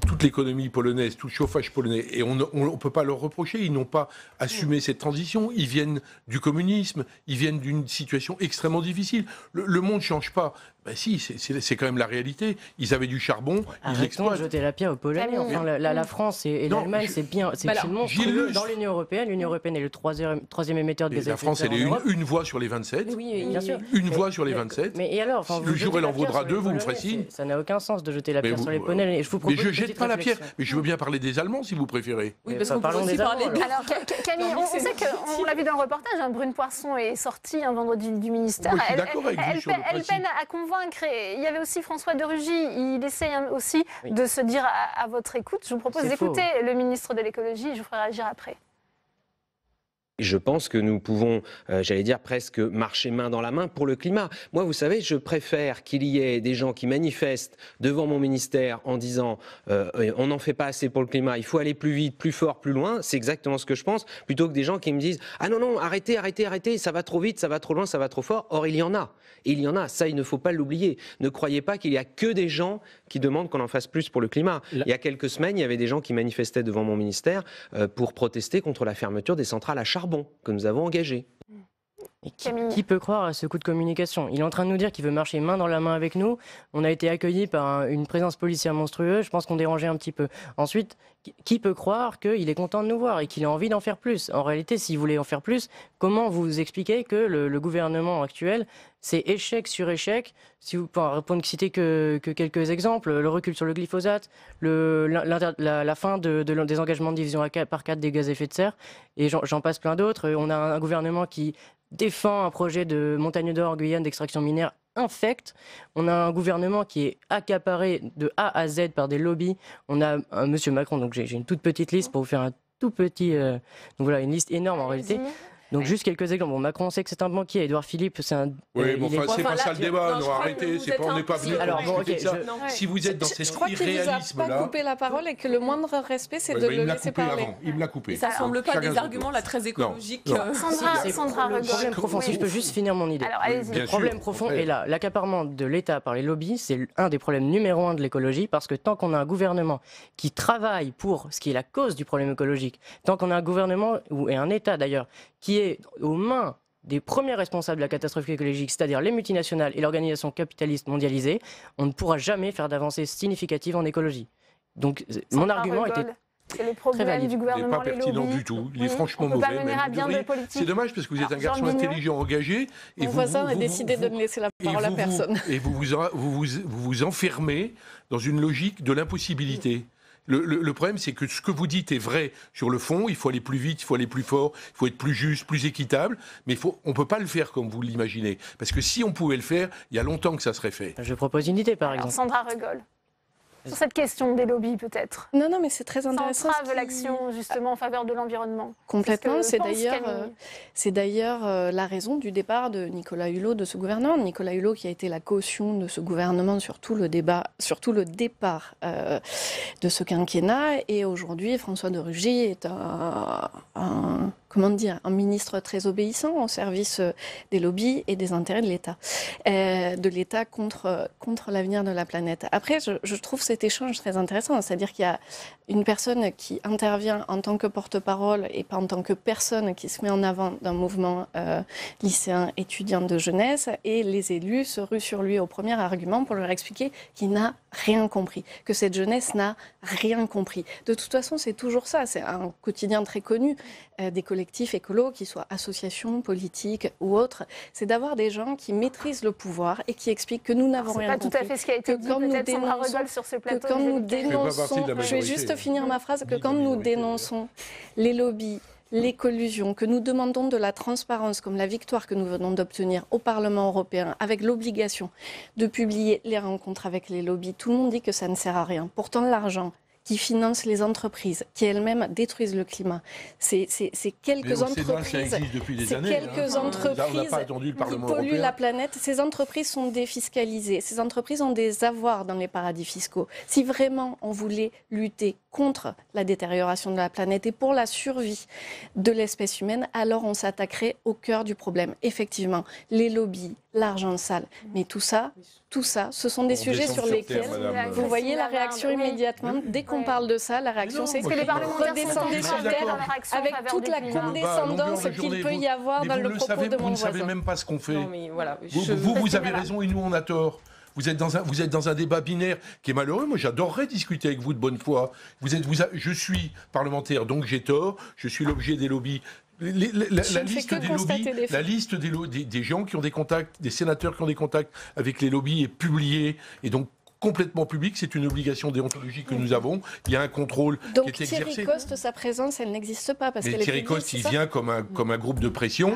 S5: Toute l'économie polonaise, tout le chauffage polonais. Et on ne peut pas leur reprocher. Ils n'ont pas assumé cette transition. Ils viennent du communisme. Ils viennent d'une situation extrêmement difficile. Le monde ne change pas. Ben si, c'est quand même la réalité. Ils avaient du charbon, ils l'exploitent.
S20: Jeter la pierre aux Polonais. Enfin, la France et l'Allemagne, c'est monstrueux. Dans l'Union européenne est le troisième émetteur de gaz à effet de serre.
S5: La France, elle est une voix sur les 27.
S20: Oui, bien sûr.
S5: Une voix sur les 27.
S20: Mais et alors,
S5: le jour où elle en vaudra 2, vous me ferez signe.
S20: Ça n'a aucun sens de jeter la pierre sur les Polonais.
S5: Mais je ne jette pas la pierre. Mais je veux bien parler des Allemands, si vous préférez.
S6: Oui, parce qu'on peut aussi parler des...
S1: Alors, Camille, on sait qu'on l'a vu dans le reportage, Brune Poirson est sortie un vendredi du ministère.
S5: Moi, je suis d'accord avec vous sur le
S1: principe. Elle peine à convaincre. Il y avait aussi François de Rugy. Il essaye aussi de se dire à votre écoute. Je vous propose d'écouter le ministre de l'écologie. Je vous ferai réagir après.
S4: Je pense que nous pouvons, j'allais dire, presque marcher main dans la main pour le climat. Moi, vous savez, je préfère qu'il y ait des gens qui manifestent devant mon ministère en disant on n'en fait pas assez pour le climat, il faut aller plus vite, plus fort, plus loin. C'est exactement ce que je pense, plutôt que des gens qui me disent ah non, arrêtez, ça va trop vite, ça va trop loin, ça va trop fort. Or, il y en a. Et il y en a, ça, il ne faut pas l'oublier. Ne croyez pas qu'il n'y a que des gens qui demandent qu'on en fasse plus pour le climat. Il y a quelques semaines, il y avait des gens qui manifestaient devant mon ministère pour protester contre la fermeture des centrales à charbon que nous avons engagées.
S20: Et qui peut croire à ce coup de communication? Il est en train de nous dire qu'il veut marcher main dans la main avec nous. On a été accueillis par une présence policière monstrueuse. Je pense qu'on dérangeait un petit peu. Ensuite, qui peut croire qu'il est content de nous voir et qu'il a envie d'en faire plus? En réalité, s'il voulait en faire plus, comment vous expliquez que le gouvernement actuel, c'est échec sur échec? Si vous pouvez citer que quelques exemples, le recul sur le glyphosate, la fin des engagements de division par 4 des gaz à effet de serre, et j'en passe plein d'autres. On a un gouvernement qui défend un projet de Montagne d'Or en Guyane d'extraction minière infecte. On a un gouvernement qui est accaparé de A à Z par des lobbies. On a Monsieur Macron, donc j'ai une toute petite liste pour vous faire un tout petit... donc voilà, une liste énorme en réalité. Donc juste quelques exemples. Bon, Macron, on sait que c'est un banquier. Édouard Philippe, c'est un...
S5: Oui, mais enfin, c'est pas ça le débat. Non, arrêtez. On n'est pas venu pour discuter ça. Si vous êtes dans cet irréalisme-là...
S22: Je crois qu'il vous a pas coupé la parole et que le moindre respect, c'est de le laisser parler.
S5: Il me l'a coupé.
S6: Ça ne semble pas des arguments là très écologiques.
S1: Sandra
S20: le problème profond, si je peux juste finir mon idée. Le problème profond est là. L'accaparement de l'État par les lobbies, c'est un des problèmes numéro 1 de l'écologie, parce que tant qu'on a un gouvernement qui travaille pour ce qui est la cause du problème écologique, tant qu'on a un gouvernement, et un État d'ailleurs, qui est aux mains des premiers responsables de la catastrophe écologique, c'est-à-dire les multinationales et l'organisation capitaliste mondialisée, on ne pourra jamais faire d'avancées significatives en écologie. Donc mon argument était...
S1: C'est le problème du gouvernement,
S5: il n'est pas pertinent du tout. Il est franchement mauvais. C'est dommage parce que vous êtes un garçon intelligent, engagé.
S22: Et mon voisin a décidé de ne laisser la parole à personne.
S5: Et vous vous enfermez dans une logique de l'impossibilité. Le problème, c'est que ce que vous dites est vrai sur le fond. Il faut aller plus vite, il faut aller plus fort, il faut être plus juste, plus équitable. Mais on ne peut pas le faire comme vous l'imaginez. Parce que si on pouvait le faire, il y a longtemps que ça serait fait.
S20: Je propose une idée, par exemple.
S1: Sandra rigole. Sur cette question des lobbies, peut-être.
S22: Non, mais c'est très intéressant.
S1: Ça entrave l'action, justement, en faveur de l'environnement.
S22: Complètement. C'est d'ailleurs la raison du départ de Nicolas Hulot de ce gouvernement. Nicolas Hulot qui a été la caution de ce gouvernement sur tout le départ de ce quinquennat. Et aujourd'hui, François de Rugy est un ministre très obéissant au service des lobbies et des intérêts de l'État, contre l'avenir de la planète. Après, je trouve cet échange très intéressant, c'est-à-dire qu'il y a une personne qui intervient en tant que porte-parole et pas en tant que personne qui se met en avant d'un mouvement lycéen étudiant de jeunesse, et les élus se ruent sur lui au premier argument pour leur expliquer qu'il n'a rien compris, que cette jeunesse n'a rien compris. De toute façon, c'est toujours ça, c'est un quotidien très connu des collectifs écolos, qu'ils soient associations, politiques ou autres, c'est d'avoir des gens qui maîtrisent le pouvoir et qui expliquent que nous n'avons rien compris.
S1: C'est pas tout à fait ce qui a été dit, peut-être Sandra rigole sur ce plateau.
S22: Quand nous dénonçons, je vais juste finir ma phrase, que quand nous dénonçons les lobbies, les collusions, que nous demandons de la transparence, comme la victoire que nous venons d'obtenir au Parlement européen, avec l'obligation de publier les rencontres avec les lobbies, tout le monde dit que ça ne sert à rien. Pourtant, l'argent qui financent les entreprises, qui elles-mêmes détruisent le climat. C'est quelques entreprises qui polluent la planète. Ces entreprises sont défiscalisées. Ces entreprises ont des avoirs dans les paradis fiscaux. Si vraiment on voulait lutter contre la détérioration de la planète et pour la survie de l'espèce humaine, alors on s'attaquerait au cœur du problème. Effectivement, les lobbies, l'argent sale, mais tout ça, ce sont des sujets sur lesquels vous voyez la réaction immédiatement. Dès qu'on parle de ça, la réaction c'est que les parlementaires redescendez sur terre avec toute la condescendance qu'il peut y avoir dans le propos de mon voisin.
S5: Vous ne savez même pas ce qu'on fait. Vous avez raison et nous on a tort. Vous êtes dans un débat binaire qui est malheureux. Moi, j'adorerais discuter avec vous de bonne foi. Je suis parlementaire, donc j'ai tort. Je suis l'objet des lobbies. La liste des gens qui ont des contacts, des sénateurs qui ont des contacts avec les lobbies est publiée. Et donc, complètement public, c'est une obligation déontologique que nous avons. Il y a un contrôle qui est exercé.
S22: Donc Thierry Coste, sa présence, elle n'existe pas parce qu'elle est
S5: Thierry Coste, il vient comme un groupe de pression.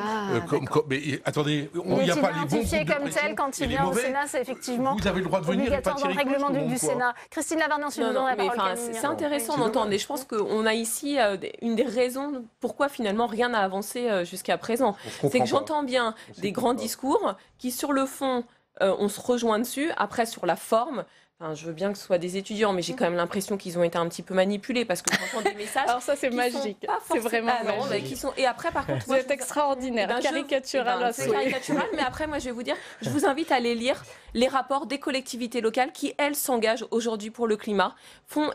S5: Mais attendez, il n'y a pas les bons groupes de pression
S1: comme tel quand il vient au Sénat, c'est effectivement
S5: vous avez le droit de venir et pas Thierry Coste.
S1: Règlement du Sénat. Christine Lavergne, ensuite, vous donnez la parole.
S6: C'est intéressant d'entendre. Et je pense qu'on a ici une des raisons pourquoi finalement rien n'a avancé jusqu'à présent. C'est que j'entends bien des grands discours qui, sur le fond, on se rejoint dessus. Après, sur la forme, Enfin, je veux bien que ce soit des étudiants, mais j'ai quand même l'impression qu'ils ont été un petit peu manipulés parce que j'entends des messages.
S22: Alors ça, c'est magique. C'est vraiment magique.
S6: Et après, par contre,
S22: vous êtes extraordinaire, caricatural à souhait.
S6: Caricatural, mais après, moi, je vais vous dire, je vous invite à aller lire les rapports des collectivités locales qui, elles, s'engagent aujourd'hui pour le climat.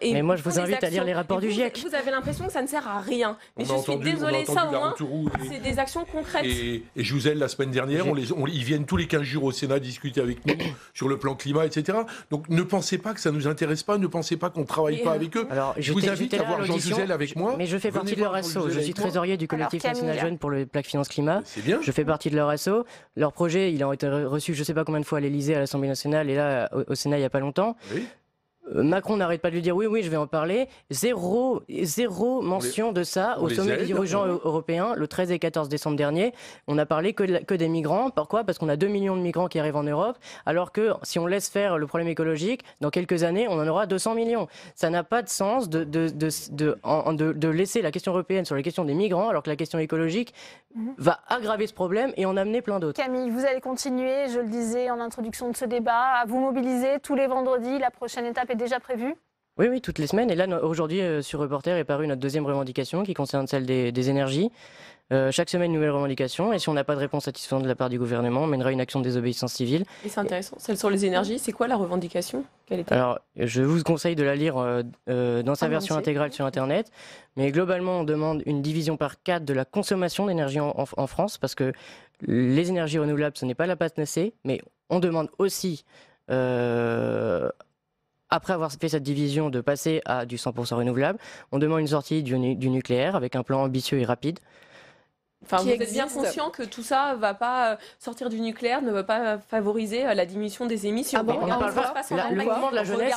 S20: Mais moi, je vous invite à lire les rapports du GIEC.
S6: Vous avez l'impression que ça ne sert à rien. Mais je suis désolée, ça au moins, c'est des actions concrètes.
S3: Et Jouzel, la semaine dernière, ils viennent tous les 15 jours au Sénat discuter avec nous sur le plan climat, etc. Donc ne pensez pas que ça ne nous intéresse pas, ne pensez pas qu'on ne travaille pas avec eux.
S20: Alors,
S3: je vous invite à voir Jean Jouzel avec moi.
S20: Mais je fais partie de leur asso. Je suis trésorier du collectif national jeune pour le Plaque Finance Climat.
S3: C'est bien.
S20: Je fais partie de leur asso. Leur projet, il a été reçu je ne sais pas combien de fois à l'Elysée, à l'Assemblée nationale et là au Sénat il n'y a pas longtemps. Oui. Macron n'arrête pas de lui dire oui, je vais en parler. Zéro mention de ça au sommet des dirigeants européens le 13 et 14 décembre dernier. On n'a parlé que des migrants. Pourquoi ? Parce qu'on a 2 millions de migrants qui arrivent en Europe, alors que si on laisse faire le problème écologique, dans quelques années, on en aura 200 millions. Ça n'a pas de sens de laisser la question européenne sur les questions des migrants, alors que la question écologique va aggraver ce problème et en amener plein d'autres.
S1: Camille, vous allez continuer, je le disais en introduction de ce débat, à vous mobiliser tous les vendredis. La prochaine étape est déjà prévue ?
S20: Oui, toutes les semaines. Et là, aujourd'hui, sur Reporter est parue notre deuxième revendication qui concerne celle des énergies. Chaque semaine, une nouvelle revendication. Et si on n'a pas de réponse satisfaisante de la part du gouvernement, on mènera une action de désobéissance civile.
S6: Et c'est intéressant. Celle sur les énergies, c'est quoi la revendication ?
S20: Alors, je vous conseille de la lire dans sa version intégrale sur Internet. Mais globalement, on demande une division par 4 de la consommation d'énergie en France, parce que les énergies renouvelables, ce n'est pas la panacée, mais on demande aussi... après avoir fait cette division, de passer à du 100% renouvelable. On demande une sortie du nucléaire avec un plan ambitieux et rapide.
S6: Enfin, vous êtes bien conscient que tout ça ne va pas sortir du nucléaire, ne va pas favoriser la diminution des émissions.
S20: Ah bon, on parle pas. Le mouvement de la jeunesse,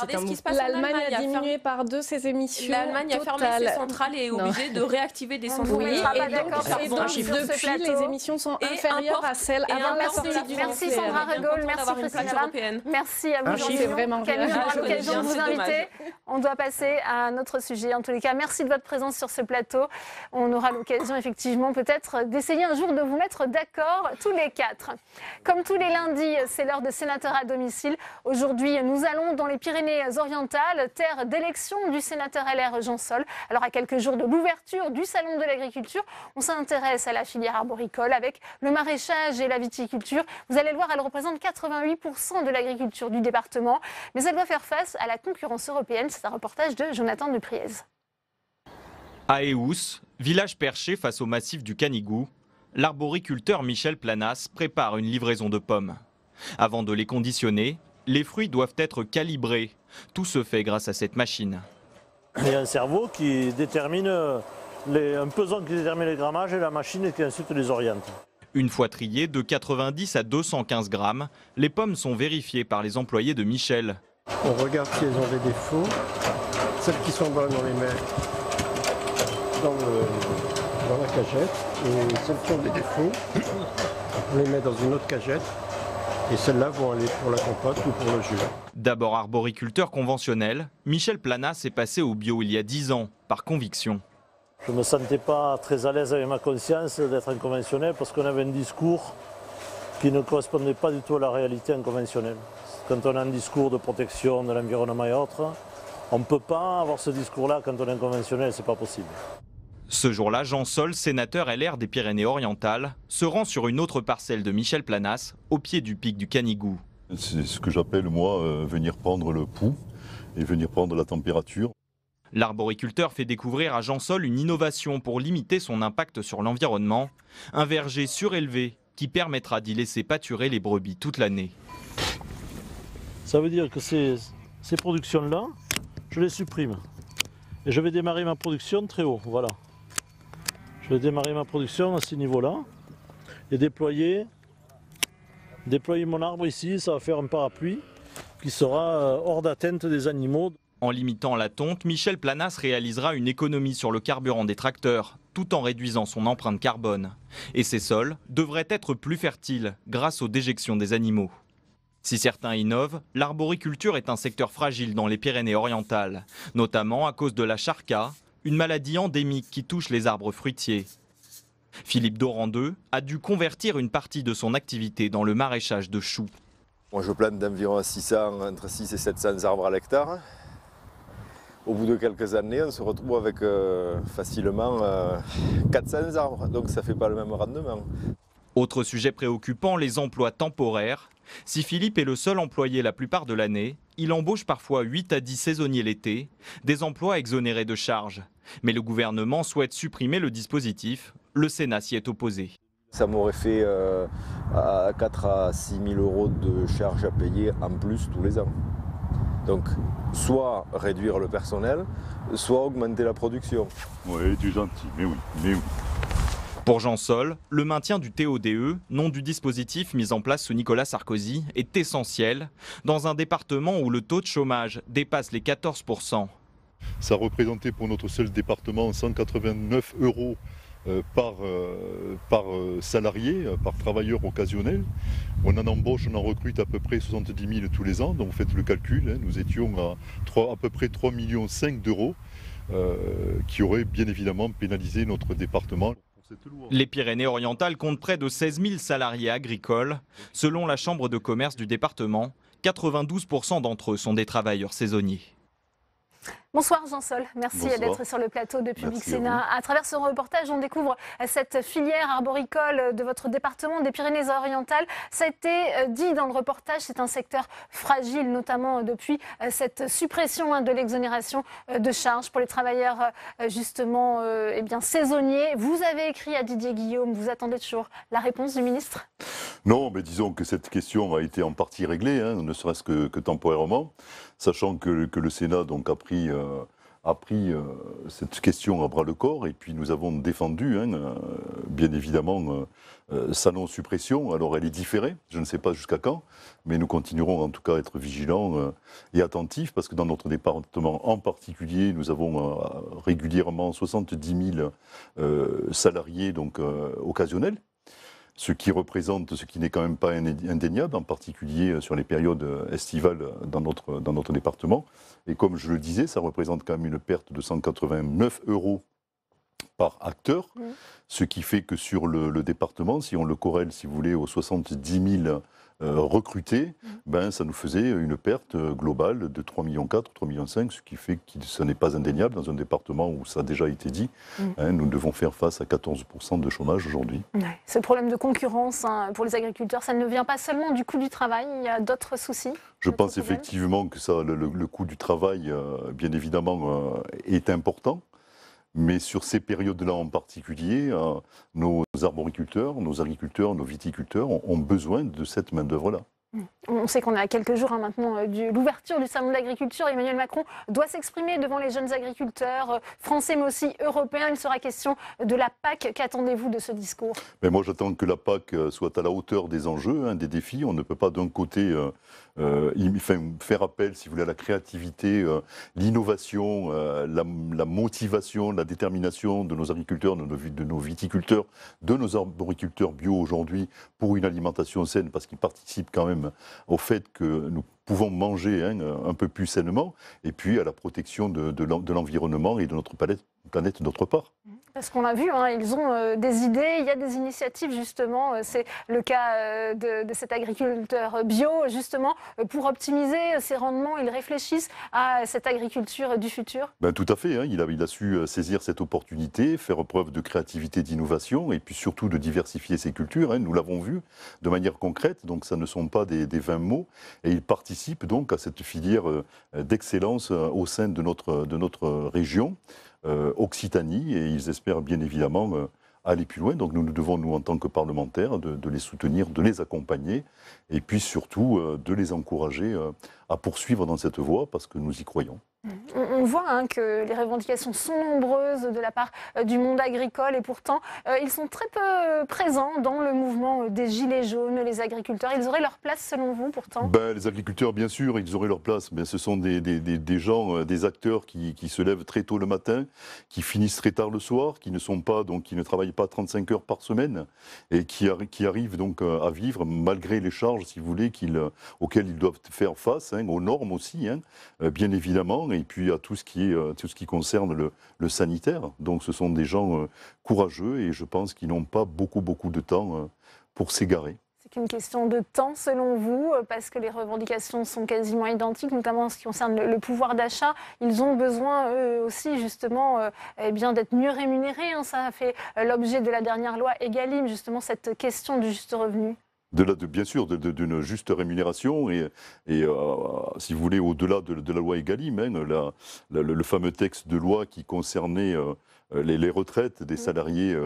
S22: l'Allemagne a diminué par 2 ses émissions.
S6: L'Allemagne a fermé ses centrales et est obligée de réactiver des centrales.
S22: Oui, et donc depuis, les émissions sont inférieures à celles avant la sortie du nucléaire.
S1: Merci Sandra Regol, merci Christine Lavarde. Merci à vous Jean-Philippe. Camille, on aura l'occasion de vous inviter. On doit passer à un autre sujet. En tous les cas, merci de votre présence sur ce plateau. On aura l'occasion effectivement peut-être d'essayer un jour de vous mettre d'accord tous les 4. Comme tous les lundis, c'est l'heure de sénateur à domicile. Aujourd'hui, nous allons dans les Pyrénées-Orientales, terre d'élection du sénateur LR Jean Sol. Alors à quelques jours de l'ouverture du Salon de l'Agriculture, on s'intéresse à la filière arboricole avec le maraîchage et la viticulture. Vous allez le voir, elle représente 88% de l'agriculture du département, mais elle doit faire face à la concurrence européenne. C'est un reportage de Jonathan Dupriez.
S7: À Eous, village perché face au massif du Canigou, l'arboriculteur Michel Planas prépare une livraison de pommes. Avant de les conditionner, les fruits doivent être calibrés. Tout se fait grâce à cette machine.
S21: Il y a un cerveau qui détermine, un pesant qui détermine les grammages et la machine qui ensuite les oriente.
S7: Une fois triées de 90 à 215 grammes, les pommes sont vérifiées par les employés de Michel.
S23: On regarde si elles ont des défauts. Celles qui sont bonnes, on les met dans la cagette, et celles qui ont des défauts, on les met dans une autre cagette, et celles-là vont aller pour la compote ou pour le jus.
S7: D'abord arboriculteur conventionnel, Michel Planas est passé au bio il y a 10 ans, par conviction.
S21: Je ne me sentais pas très à l'aise avec ma conscience d'être un conventionnel parce qu'on avait un discours qui ne correspondait pas du tout à la réalité en conventionnel. Quand on a un discours de protection de l'environnement et autres, on ne peut pas avoir ce discours-là quand on est un conventionnel, c'est pas possible.
S7: Ce jour-là, Jean Sol, sénateur LR des Pyrénées-Orientales, se rend sur une autre parcelle de Michel Planas, au pied du pic du Canigou.
S24: C'est ce que j'appelle, moi, venir prendre le pouls et venir prendre la température.
S7: L'arboriculteur fait découvrir à Jean Sol une innovation pour limiter son impact sur l'environnement, un verger surélevé qui permettra d'y laisser pâturer les brebis toute l'année.
S21: Ça veut dire que ces productions-là, je les supprime. Et je vais démarrer ma production très haut, voilà. Je vais démarrer ma production à ce niveau-là et déployer mon arbre ici, ça va faire un parapluie qui sera hors d'atteinte des animaux.
S7: En limitant la tonte, Michel Planas réalisera une économie sur le carburant des tracteurs, tout en réduisant son empreinte carbone. Et ces sols devraient être plus fertiles grâce aux déjections des animaux. Si certains innovent, l'arboriculture est un secteur fragile dans les Pyrénées-Orientales, notamment à cause de la charca, une maladie endémique qui touche les arbres fruitiers. Philippe Dorandeux a dû convertir une partie de son activité dans le maraîchage de choux.
S2: Moi je plante d'environ entre 6 et 700 arbres à l'hectare. Au bout de quelques années, on se retrouve avec facilement 400 arbres, donc ça ne fait pas le même rendement.
S7: Autre sujet préoccupant, les emplois temporaires. Si Philippe est le seul employé la plupart de l'année, il embauche parfois 8 à 10 saisonniers l'été, des emplois exonérés de charges. Mais le gouvernement souhaite supprimer le dispositif. Le Sénat s'y est opposé.
S2: Ça m'aurait fait 4 à 6 000 euros de charges à payer en plus tous les ans. Donc, soit réduire le personnel, soit augmenter la production.
S24: Oui, tu es gentil, mais oui, mais oui.
S7: Pour Jean Sol, le maintien du TODE, nom du dispositif mis en place sous Nicolas Sarkozy, est essentiel dans un département où le taux de chômage dépasse les 14%.
S24: Ça représentait pour notre seul département 189 euros par salarié, par travailleur occasionnel. On en embauche, on en recrute à peu près 70 000 tous les ans, donc vous faites le calcul, nous étions à peu près 3,5 millions d'euros qui auraient bien évidemment pénalisé notre département.
S7: Les Pyrénées-Orientales comptent près de 16 000 salariés agricoles. Selon la Chambre de commerce du département, 92% d'entre eux sont des travailleurs saisonniers.
S1: Bonsoir Jean Sol, merci d'être sur le plateau de Public Sénat. À travers ce reportage, on découvre cette filière arboricole de votre département des Pyrénées-Orientales. Ça a été dit dans le reportage, c'est un secteur fragile, notamment depuis cette suppression de l'exonération de charges pour les travailleurs justement saisonniers. Vous avez écrit à Didier Guillaume, vous attendez toujours la réponse du ministre ?
S24: Non, mais disons que cette question a été en partie réglée, ne serait-ce que temporairement, sachant que le Sénat donc, a pris cette question à bras-le-corps et puis nous avons défendu, bien évidemment, sa non-suppression. Alors elle est différée, je ne sais pas jusqu'à quand, mais nous continuerons en tout cas à être vigilants et attentifs parce que dans notre département en particulier, nous avons régulièrement 70 000 salariés donc, occasionnels. Ce qui n'est quand même pas indéniable, en particulier sur les périodes estivales dans notre département. Et comme je le disais, ça représente quand même une perte de 189 euros par acteur, ce qui fait que sur le département, si on le corrèle, si vous voulez, aux 70 000 recrutés, ça nous faisait une perte globale de 3,4 millions, 3,5 millions, ce qui fait que ce n'est pas indéniable dans un département où ça a déjà été dit. Nous devons faire face à 14% de chômage aujourd'hui.
S1: Ouais. Ce problème de concurrence pour les agriculteurs, ça ne vient pas seulement du coût du travail, il y a d'autres soucis.
S24: Je pense effectivement que le coût du travail, bien évidemment, est important. Mais sur ces périodes-là en particulier, nos arboriculteurs, nos agriculteurs, nos viticulteurs ont besoin de cette main-d'œuvre-là.
S1: On sait qu'on est à quelques jours maintenant de l'ouverture du salon de l'agriculture. Emmanuel Macron doit s'exprimer devant les jeunes agriculteurs français mais aussi européens. Il sera question de la PAC. Qu'attendez-vous de ce discours ?
S24: Mais moi j'attends que la PAC soit à la hauteur des enjeux, des défis. On ne peut pas d'un côté faire appel, si vous voulez, à la créativité, l'innovation, la motivation, la détermination de nos agriculteurs, de nos viticulteurs, de nos arboriculteurs bio aujourd'hui pour une alimentation saine parce qu'ils participent quand même au fait que nous pouvons manger un peu plus sainement et puis à la protection de l'environnement et de notre planète d'autre part.
S1: Parce qu'on l'a vu, ils ont des idées, il y a des initiatives justement, c'est le cas de cet agriculteur bio justement, pour optimiser ses rendements, ils réfléchissent à cette agriculture du futur.
S24: Tout à fait, il a su saisir cette opportunité, faire preuve de créativité, d'innovation et puis surtout de diversifier ses cultures, nous l'avons vu de manière concrète, donc ça ne sont pas des vains mots et ils participent donc à cette filière d'excellence au sein de notre région. Occitanie et ils espèrent bien évidemment aller plus loin. Donc nous devons, nous en tant que parlementaires, de les soutenir, de les accompagner et puis surtout de les encourager à poursuivre dans cette voie parce que nous y croyons.
S1: On voit que les revendications sont nombreuses de la part du monde agricole et pourtant ils sont très peu présents dans le mouvement des Gilets jaunes, les agriculteurs. Ils auraient leur place selon vous pourtant ?
S24: Les agriculteurs, bien sûr, ils auraient leur place. Mais ce sont des gens, des acteurs qui se lèvent très tôt le matin, qui finissent très tard le soir, qui ne travaillent pas 35 heures par semaine et qui arrivent donc à vivre malgré les charges, si vous voulez, auxquelles ils doivent faire face, aux normes aussi, bien évidemment. Et puis à tout ce qui concerne le sanitaire. Donc ce sont des gens courageux et je pense qu'ils n'ont pas beaucoup de temps pour s'égarer.
S1: C'est qu'une question de temps selon vous, parce que les revendications sont quasiment identiques, notamment en ce qui concerne le pouvoir d'achat. Ils ont besoin, eux aussi, justement, d'être mieux rémunérés. Hein. Ça a fait l'objet de la dernière loi Egalim, justement, cette question du juste revenu.
S24: Bien sûr, d'une juste rémunération et si vous voulez, au-delà de la loi Egalim, hein, le fameux texte de loi qui concernait les retraites des salariés,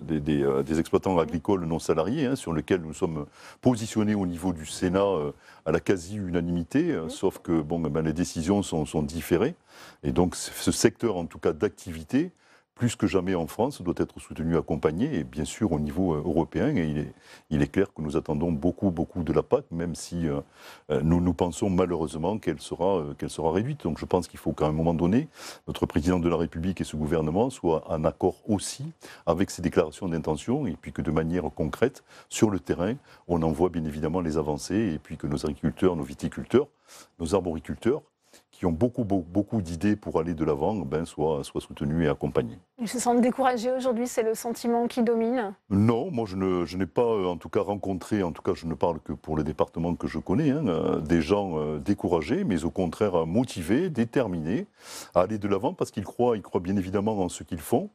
S24: des exploitants agricoles non salariés, hein, sur lequel nous sommes positionnés au niveau du Sénat à la quasi-unanimité, sauf que les décisions sont différées. Et donc ce secteur, en tout cas d'activité, plus que jamais en France, doit être soutenu, accompagné, et bien sûr au niveau européen. Et il est clair que nous attendons beaucoup de la PAC, même si nous pensons malheureusement qu'elle sera réduite. Donc je pense qu'il faut qu'à un moment donné, notre président de la République et ce gouvernement soient en accord aussi avec ces déclarations d'intention, et puis que de manière concrète, sur le terrain, on en voit bien évidemment les avancées, et puis que nos agriculteurs, nos viticulteurs, nos arboriculteurs, qui ont beaucoup d'idées pour aller de l'avant, soient soutenus et accompagnés.
S1: Ils se sentent découragés aujourd'hui, c'est le sentiment qui domine?
S24: Non, moi je n'ai pas en tout cas rencontré, en tout cas je ne parle que pour les départements que je connais, des gens découragés, mais au contraire motivés, déterminés à aller de l'avant parce qu'ils croient bien évidemment en ce qu'ils font.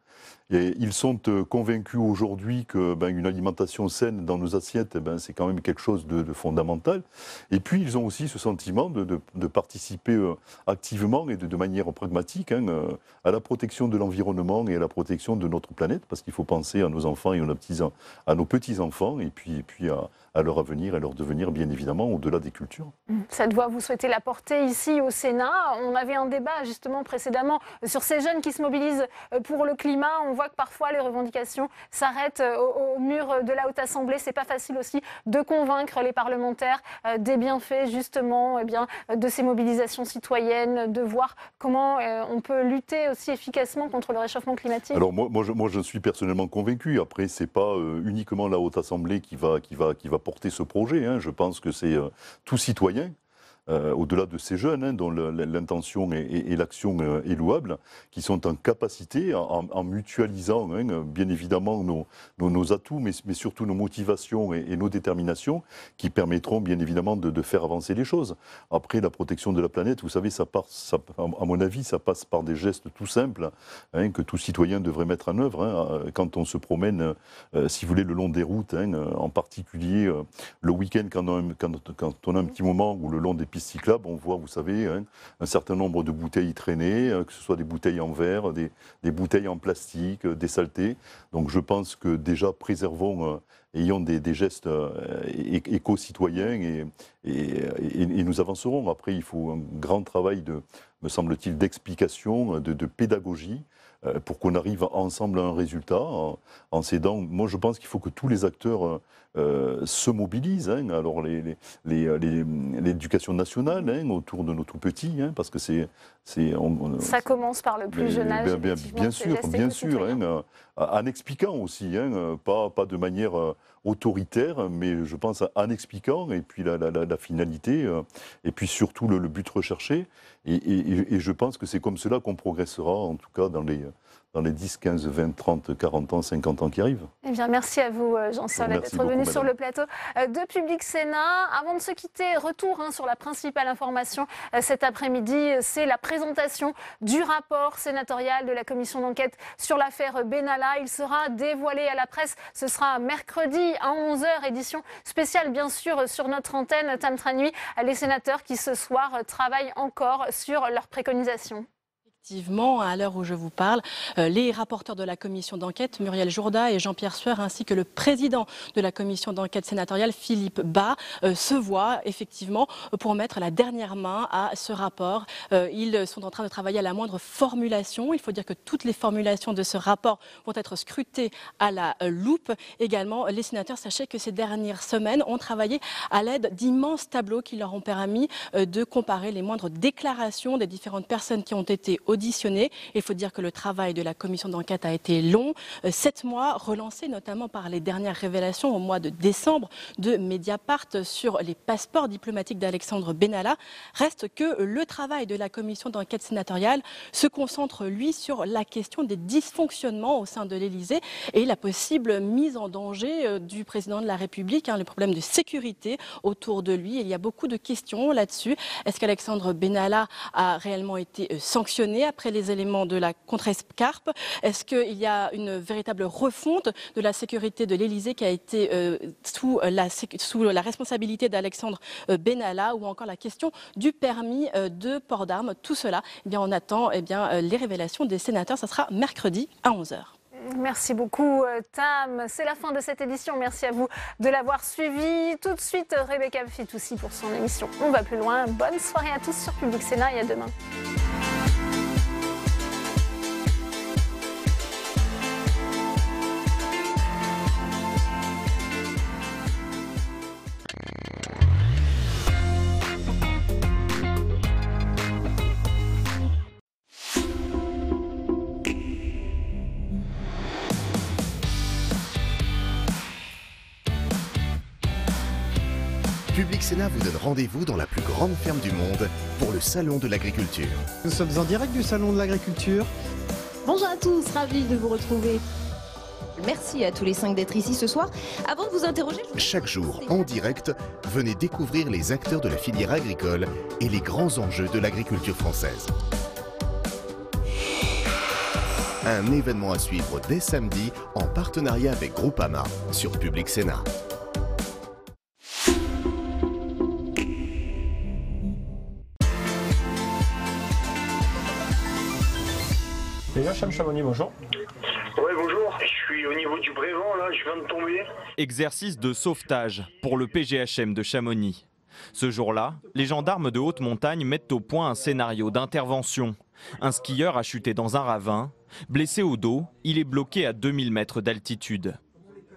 S24: Et ils sont convaincus aujourd'hui qu'une alimentation saine dans nos assiettes, c'est quand même quelque chose de fondamental. Et puis ils ont aussi ce sentiment de participer activement et de manière pragmatique à la protection de l'environnement et à la protection de notre planète, parce qu'il faut penser à nos enfants et à nos petits-enfants, et puis à leur avenir et leur devenir, bien évidemment, au-delà des cultures.
S1: Cette voix, vous souhaitez la porter ici au Sénat. On avait un débat justement précédemment sur ces jeunes qui se mobilisent pour le climat. On voit que parfois les revendications s'arrêtent au mur de la Haute Assemblée. C'est pas facile aussi de convaincre les parlementaires des bienfaits justement de ces mobilisations citoyennes, de voir comment on peut lutter aussi efficacement contre le réchauffement climatique.
S24: Alors moi je suis personnellement convaincu. Après, c'est pas uniquement la Haute Assemblée qui va porter ce projet. Je pense que c'est tout citoyen, au-delà de ces jeunes, dont l'intention et l'action est louable, qui sont en capacité, en mutualisant bien évidemment nos atouts, mais surtout nos motivations et nos déterminations, qui permettront bien évidemment de faire avancer les choses. Après, la protection de la planète, vous savez, à mon avis, ça passe par des gestes tout simples que tout citoyen devrait mettre en œuvre. Quand on se promène, si vous voulez, le long des routes, en particulier le week-end, quand on a un petit moment, ou le long des pistes cyclables, on voit, vous savez, un certain nombre de bouteilles traînées, que ce soit des bouteilles en verre, des bouteilles en plastique, des saletés. Donc je pense que déjà préservons, ayons des gestes éco-citoyens et nous avancerons. Après, il faut un grand travail, me semble-t-il, d'explication, de pédagogie, pour qu'on arrive ensemble à un résultat en s'aidant. Moi, je pense qu'il faut que tous les acteurs se mobilisent. Alors, l'éducation nationale autour de nos tout-petits, parce que
S1: ça commence par le plus jeune âge.
S24: Bien sûr, en expliquant aussi, pas de manière autoritaire, mais je pense en expliquant, et puis la finalité, et puis surtout le but recherché. Et je pense que c'est comme cela qu'on progressera, en tout cas dans les 10, 15, 20, 30, 40 ans, 50 ans qui arrivent.
S1: Eh bien, merci à vous, Jean-Sol, d'être venu sur le plateau de Public Sénat. Avant de se quitter, retour sur la principale information cet après-midi, c'est la présentation du rapport sénatorial de la commission d'enquête sur l'affaire Benalla. Il sera dévoilé à la presse. Ce sera mercredi à 11h, édition spéciale, bien sûr, sur notre antenne Tam Tra Nuit. Les sénateurs qui, ce soir, travaillent encore sur leurs préconisations.
S10: Effectivement, à l'heure où je vous parle, les rapporteurs de la commission d'enquête, Muriel Jourda et Jean-Pierre Sueur, ainsi que le président de la commission d'enquête sénatoriale, Philippe Bas, se voient effectivement pour mettre la dernière main à ce rapport. Ils sont en train de travailler à la moindre formulation. Il faut dire que toutes les formulations de ce rapport vont être scrutées à la loupe. Également, les sénateurs, sachez que ces dernières semaines ont travaillé à l'aide d'immenses tableaux qui leur ont permis de comparer les moindres déclarations des différentes personnes qui ont été auditionnés. Il faut dire que le travail de la commission d'enquête a été long, 7 mois, relancé notamment par les dernières révélations au mois de décembre de Mediapart sur les passeports diplomatiques d'Alexandre Benalla. Reste que le travail de la commission d'enquête sénatoriale se concentre, lui, sur la question des dysfonctionnements au sein de l'Élysée et la possible mise en danger du président de la République, le problème de sécurité autour de lui. Il y a beaucoup de questions là-dessus. Est-ce qu'Alexandre Benalla a réellement été sanctionné après les éléments de la contre-escarpe? Est-ce qu'il y a une véritable refonte de la sécurité de l'Élysée qui a été sous la responsabilité d'Alexandre Benalla, ou encore la question du permis de port d'armes? Tout cela, on attend les révélations des sénateurs. Ça sera mercredi à 11h.
S1: Merci beaucoup Tam. C'est la fin de cette édition. Merci à vous de l'avoir suivi. Tout de suite, Rebecca Fitoussi pour son émission On va plus loin. Bonne soirée à tous sur Public Sénat et à demain.
S9: Public Sénat vous donne rendez-vous dans la plus grande ferme du monde pour le Salon de l'Agriculture.
S11: Nous sommes en direct du Salon de l'Agriculture.
S13: Bonjour à tous, ravi de vous retrouver. Merci à tous les 5 d'être ici ce soir. Avant de vous interroger...
S9: Chaque jour, en direct, venez découvrir les acteurs de la filière agricole et les grands enjeux de l'agriculture française. Un événement à suivre dès samedi en partenariat avec Groupama sur Public Sénat.
S17: Cham Chamonix, bonjour.
S25: Ouais, bonjour. Je suis au niveau du Brévent, là, je viens de tomber.
S7: Exercice de sauvetage pour le PGHM de Chamonix. Ce jour-là, les gendarmes de haute montagne mettent au point un scénario d'intervention. Un skieur a chuté dans un ravin. Blessé au dos, il est bloqué à 2000 mètres d'altitude.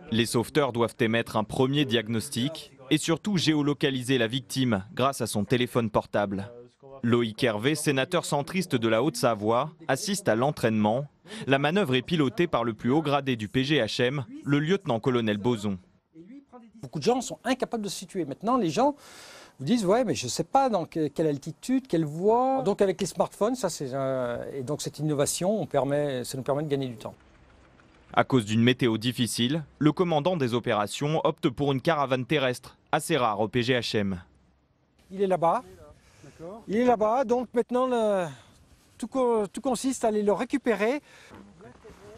S7: Les sauveteurs doivent émettre un premier diagnostic et surtout géolocaliser la victime grâce à son téléphone portable. Loïc Hervé, sénateur centriste de la Haute-Savoie, assiste à l'entraînement. La manœuvre est pilotée par le plus haut gradé du PGHM, le lieutenant-colonel Boson.
S26: Beaucoup de gens sont incapables de se situer. Maintenant, les gens vous disent « ouais, mais je ne sais pas dans quelle altitude, quelle voie ». Donc avec les smartphones, et donc cette innovation, ça nous permet de gagner du temps.
S7: À cause d'une météo difficile, le commandant des opérations opte pour une caravane terrestre, assez rare au PGHM.
S26: Il est là-bas. Il est là-bas, donc maintenant tout consiste à aller le récupérer.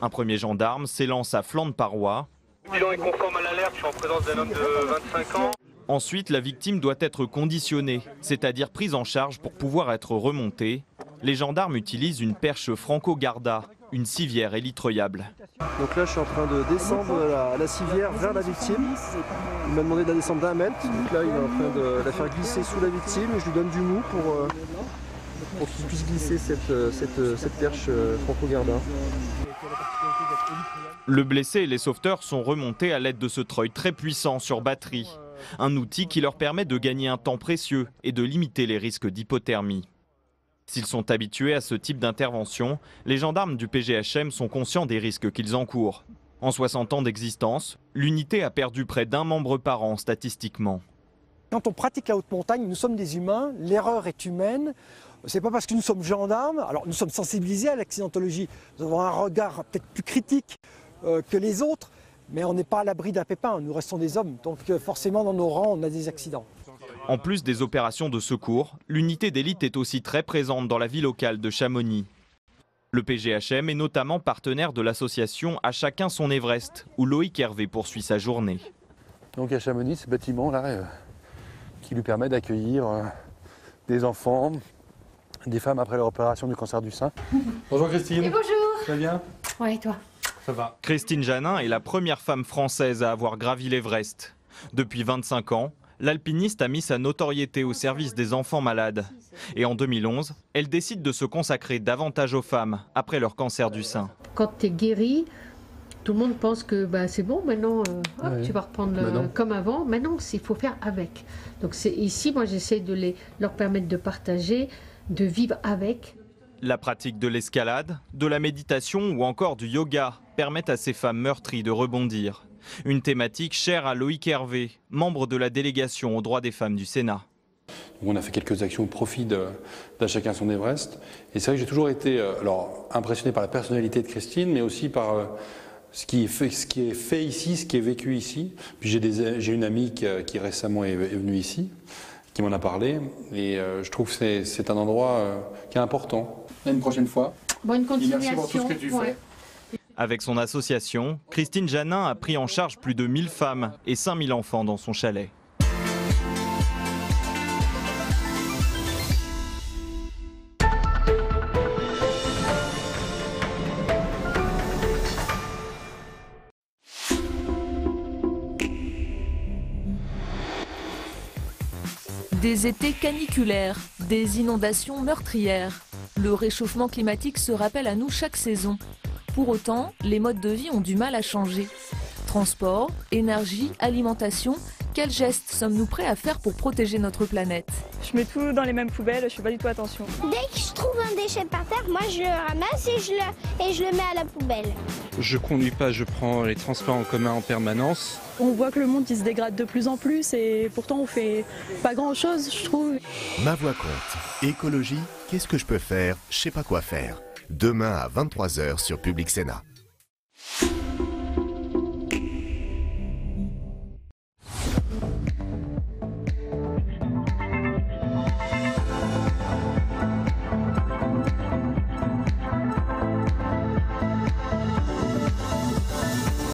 S7: Un premier gendarme s'élance à flanc de paroi.
S25: Le bilan est conforme à l'alerte, je suis en présence d'un homme de 25 ans.
S7: Ensuite, la victime doit être conditionnée, c'est-à-dire prise en charge pour pouvoir être remontée. Les gendarmes utilisent une perche Franco-Garda, une civière élitroyable.
S27: Donc là, je suis en train de descendre la civière vers la victime. Il m'a demandé de la descendre d'1 mètre. Donc là, il est en train de la faire glisser sous la victime. Je lui donne du mou pour qu'il puisse glisser cette perche Franco-Garda.
S7: Le blessé et les sauveteurs sont remontés à l'aide de ce treuil très puissant sur batterie. Un outil qui leur permet de gagner un temps précieux et de limiter les risques d'hypothermie. S'ils sont habitués à ce type d'intervention, les gendarmes du PGHM sont conscients des risques qu'ils encourent. En 60 ans d'existence, l'unité a perdu près d'1 membre par an statistiquement.
S26: Quand on pratique la haute montagne, nous sommes des humains, l'erreur est humaine. C'est pas parce que nous sommes gendarmes, alors nous sommes sensibilisés à l'accidentologie, nous avons un regard peut-être plus critique que les autres, mais on n'est pas à l'abri d'un pépin, nous restons des hommes, donc forcément dans nos rangs on a des accidents.
S7: En plus des opérations de secours, l'unité d'élite est aussi très présente dans la vie locale de Chamonix. Le PGHM est notamment partenaire de l'association À chacun son Everest, où Loïc Hervé poursuit sa journée.
S28: Donc à Chamonix, ce bâtiment-là, qui lui permet d'accueillir des enfants, des femmes après leur opération du cancer du sein.
S17: Bonjour Christine.
S13: Et bonjour.
S17: Ça va bien?
S13: Ouais, et toi?
S17: Ça va.
S7: Christine Janin est la première femme française à avoir gravi l'Everest. Depuis 25 ans, l'alpiniste a mis sa notoriété au service des enfants malades. Et en 2011, elle décide de se consacrer davantage aux femmes après leur cancer du sein.
S29: Quand tu es guéri, tout le monde pense que c'est bon, maintenant tu vas reprendre comme avant. Maintenant, il faut faire avec. Donc ici, moi j'essaie de leur permettre de partager, de vivre avec.
S7: La pratique de l'escalade, de la méditation ou encore du yoga permettent à ces femmes meurtries de rebondir. Une thématique chère à Loïc Hervé, membre de la délégation aux droits des femmes du Sénat.
S28: On a fait quelques actions au profit d'À chacun son Everest. Et c'est vrai que j'ai toujours été impressionné par la personnalité de Christine, mais aussi par ce qui est fait ici, ce qui est vécu ici. Puis j'ai une amie qui récemment est venue ici, qui m'en a parlé. Et je trouve que c'est un endroit qui est important. À une prochaine fois.
S29: Bonne continuation.
S28: Merci pour tout ce que tu fais.
S7: Avec son association, Christine Janin a pris en charge plus de 1000 femmes et 5000 enfants dans son chalet.
S4: Des étés caniculaires, des inondations meurtrières. Le réchauffement climatique se rappelle à nous chaque saison. Pour autant, les modes de vie ont du mal à changer. Transport, énergie, alimentation, quels gestes sommes-nous prêts à faire pour protéger notre planète?
S5: Je mets tout dans les mêmes poubelles, je fais pas du tout attention.
S8: Dès que je trouve un déchet par terre, moi je le ramasse et je le mets à la poubelle.
S12: Je conduis pas, je prends les transports en commun en permanence.
S5: On voit que le monde il se dégrade de plus en plus et pourtant on fait pas grand chose, je trouve.
S9: Ma voix compte. Écologie, qu'est-ce que je peux faire? Je sais pas quoi faire. Demain à 23h sur Public Sénat.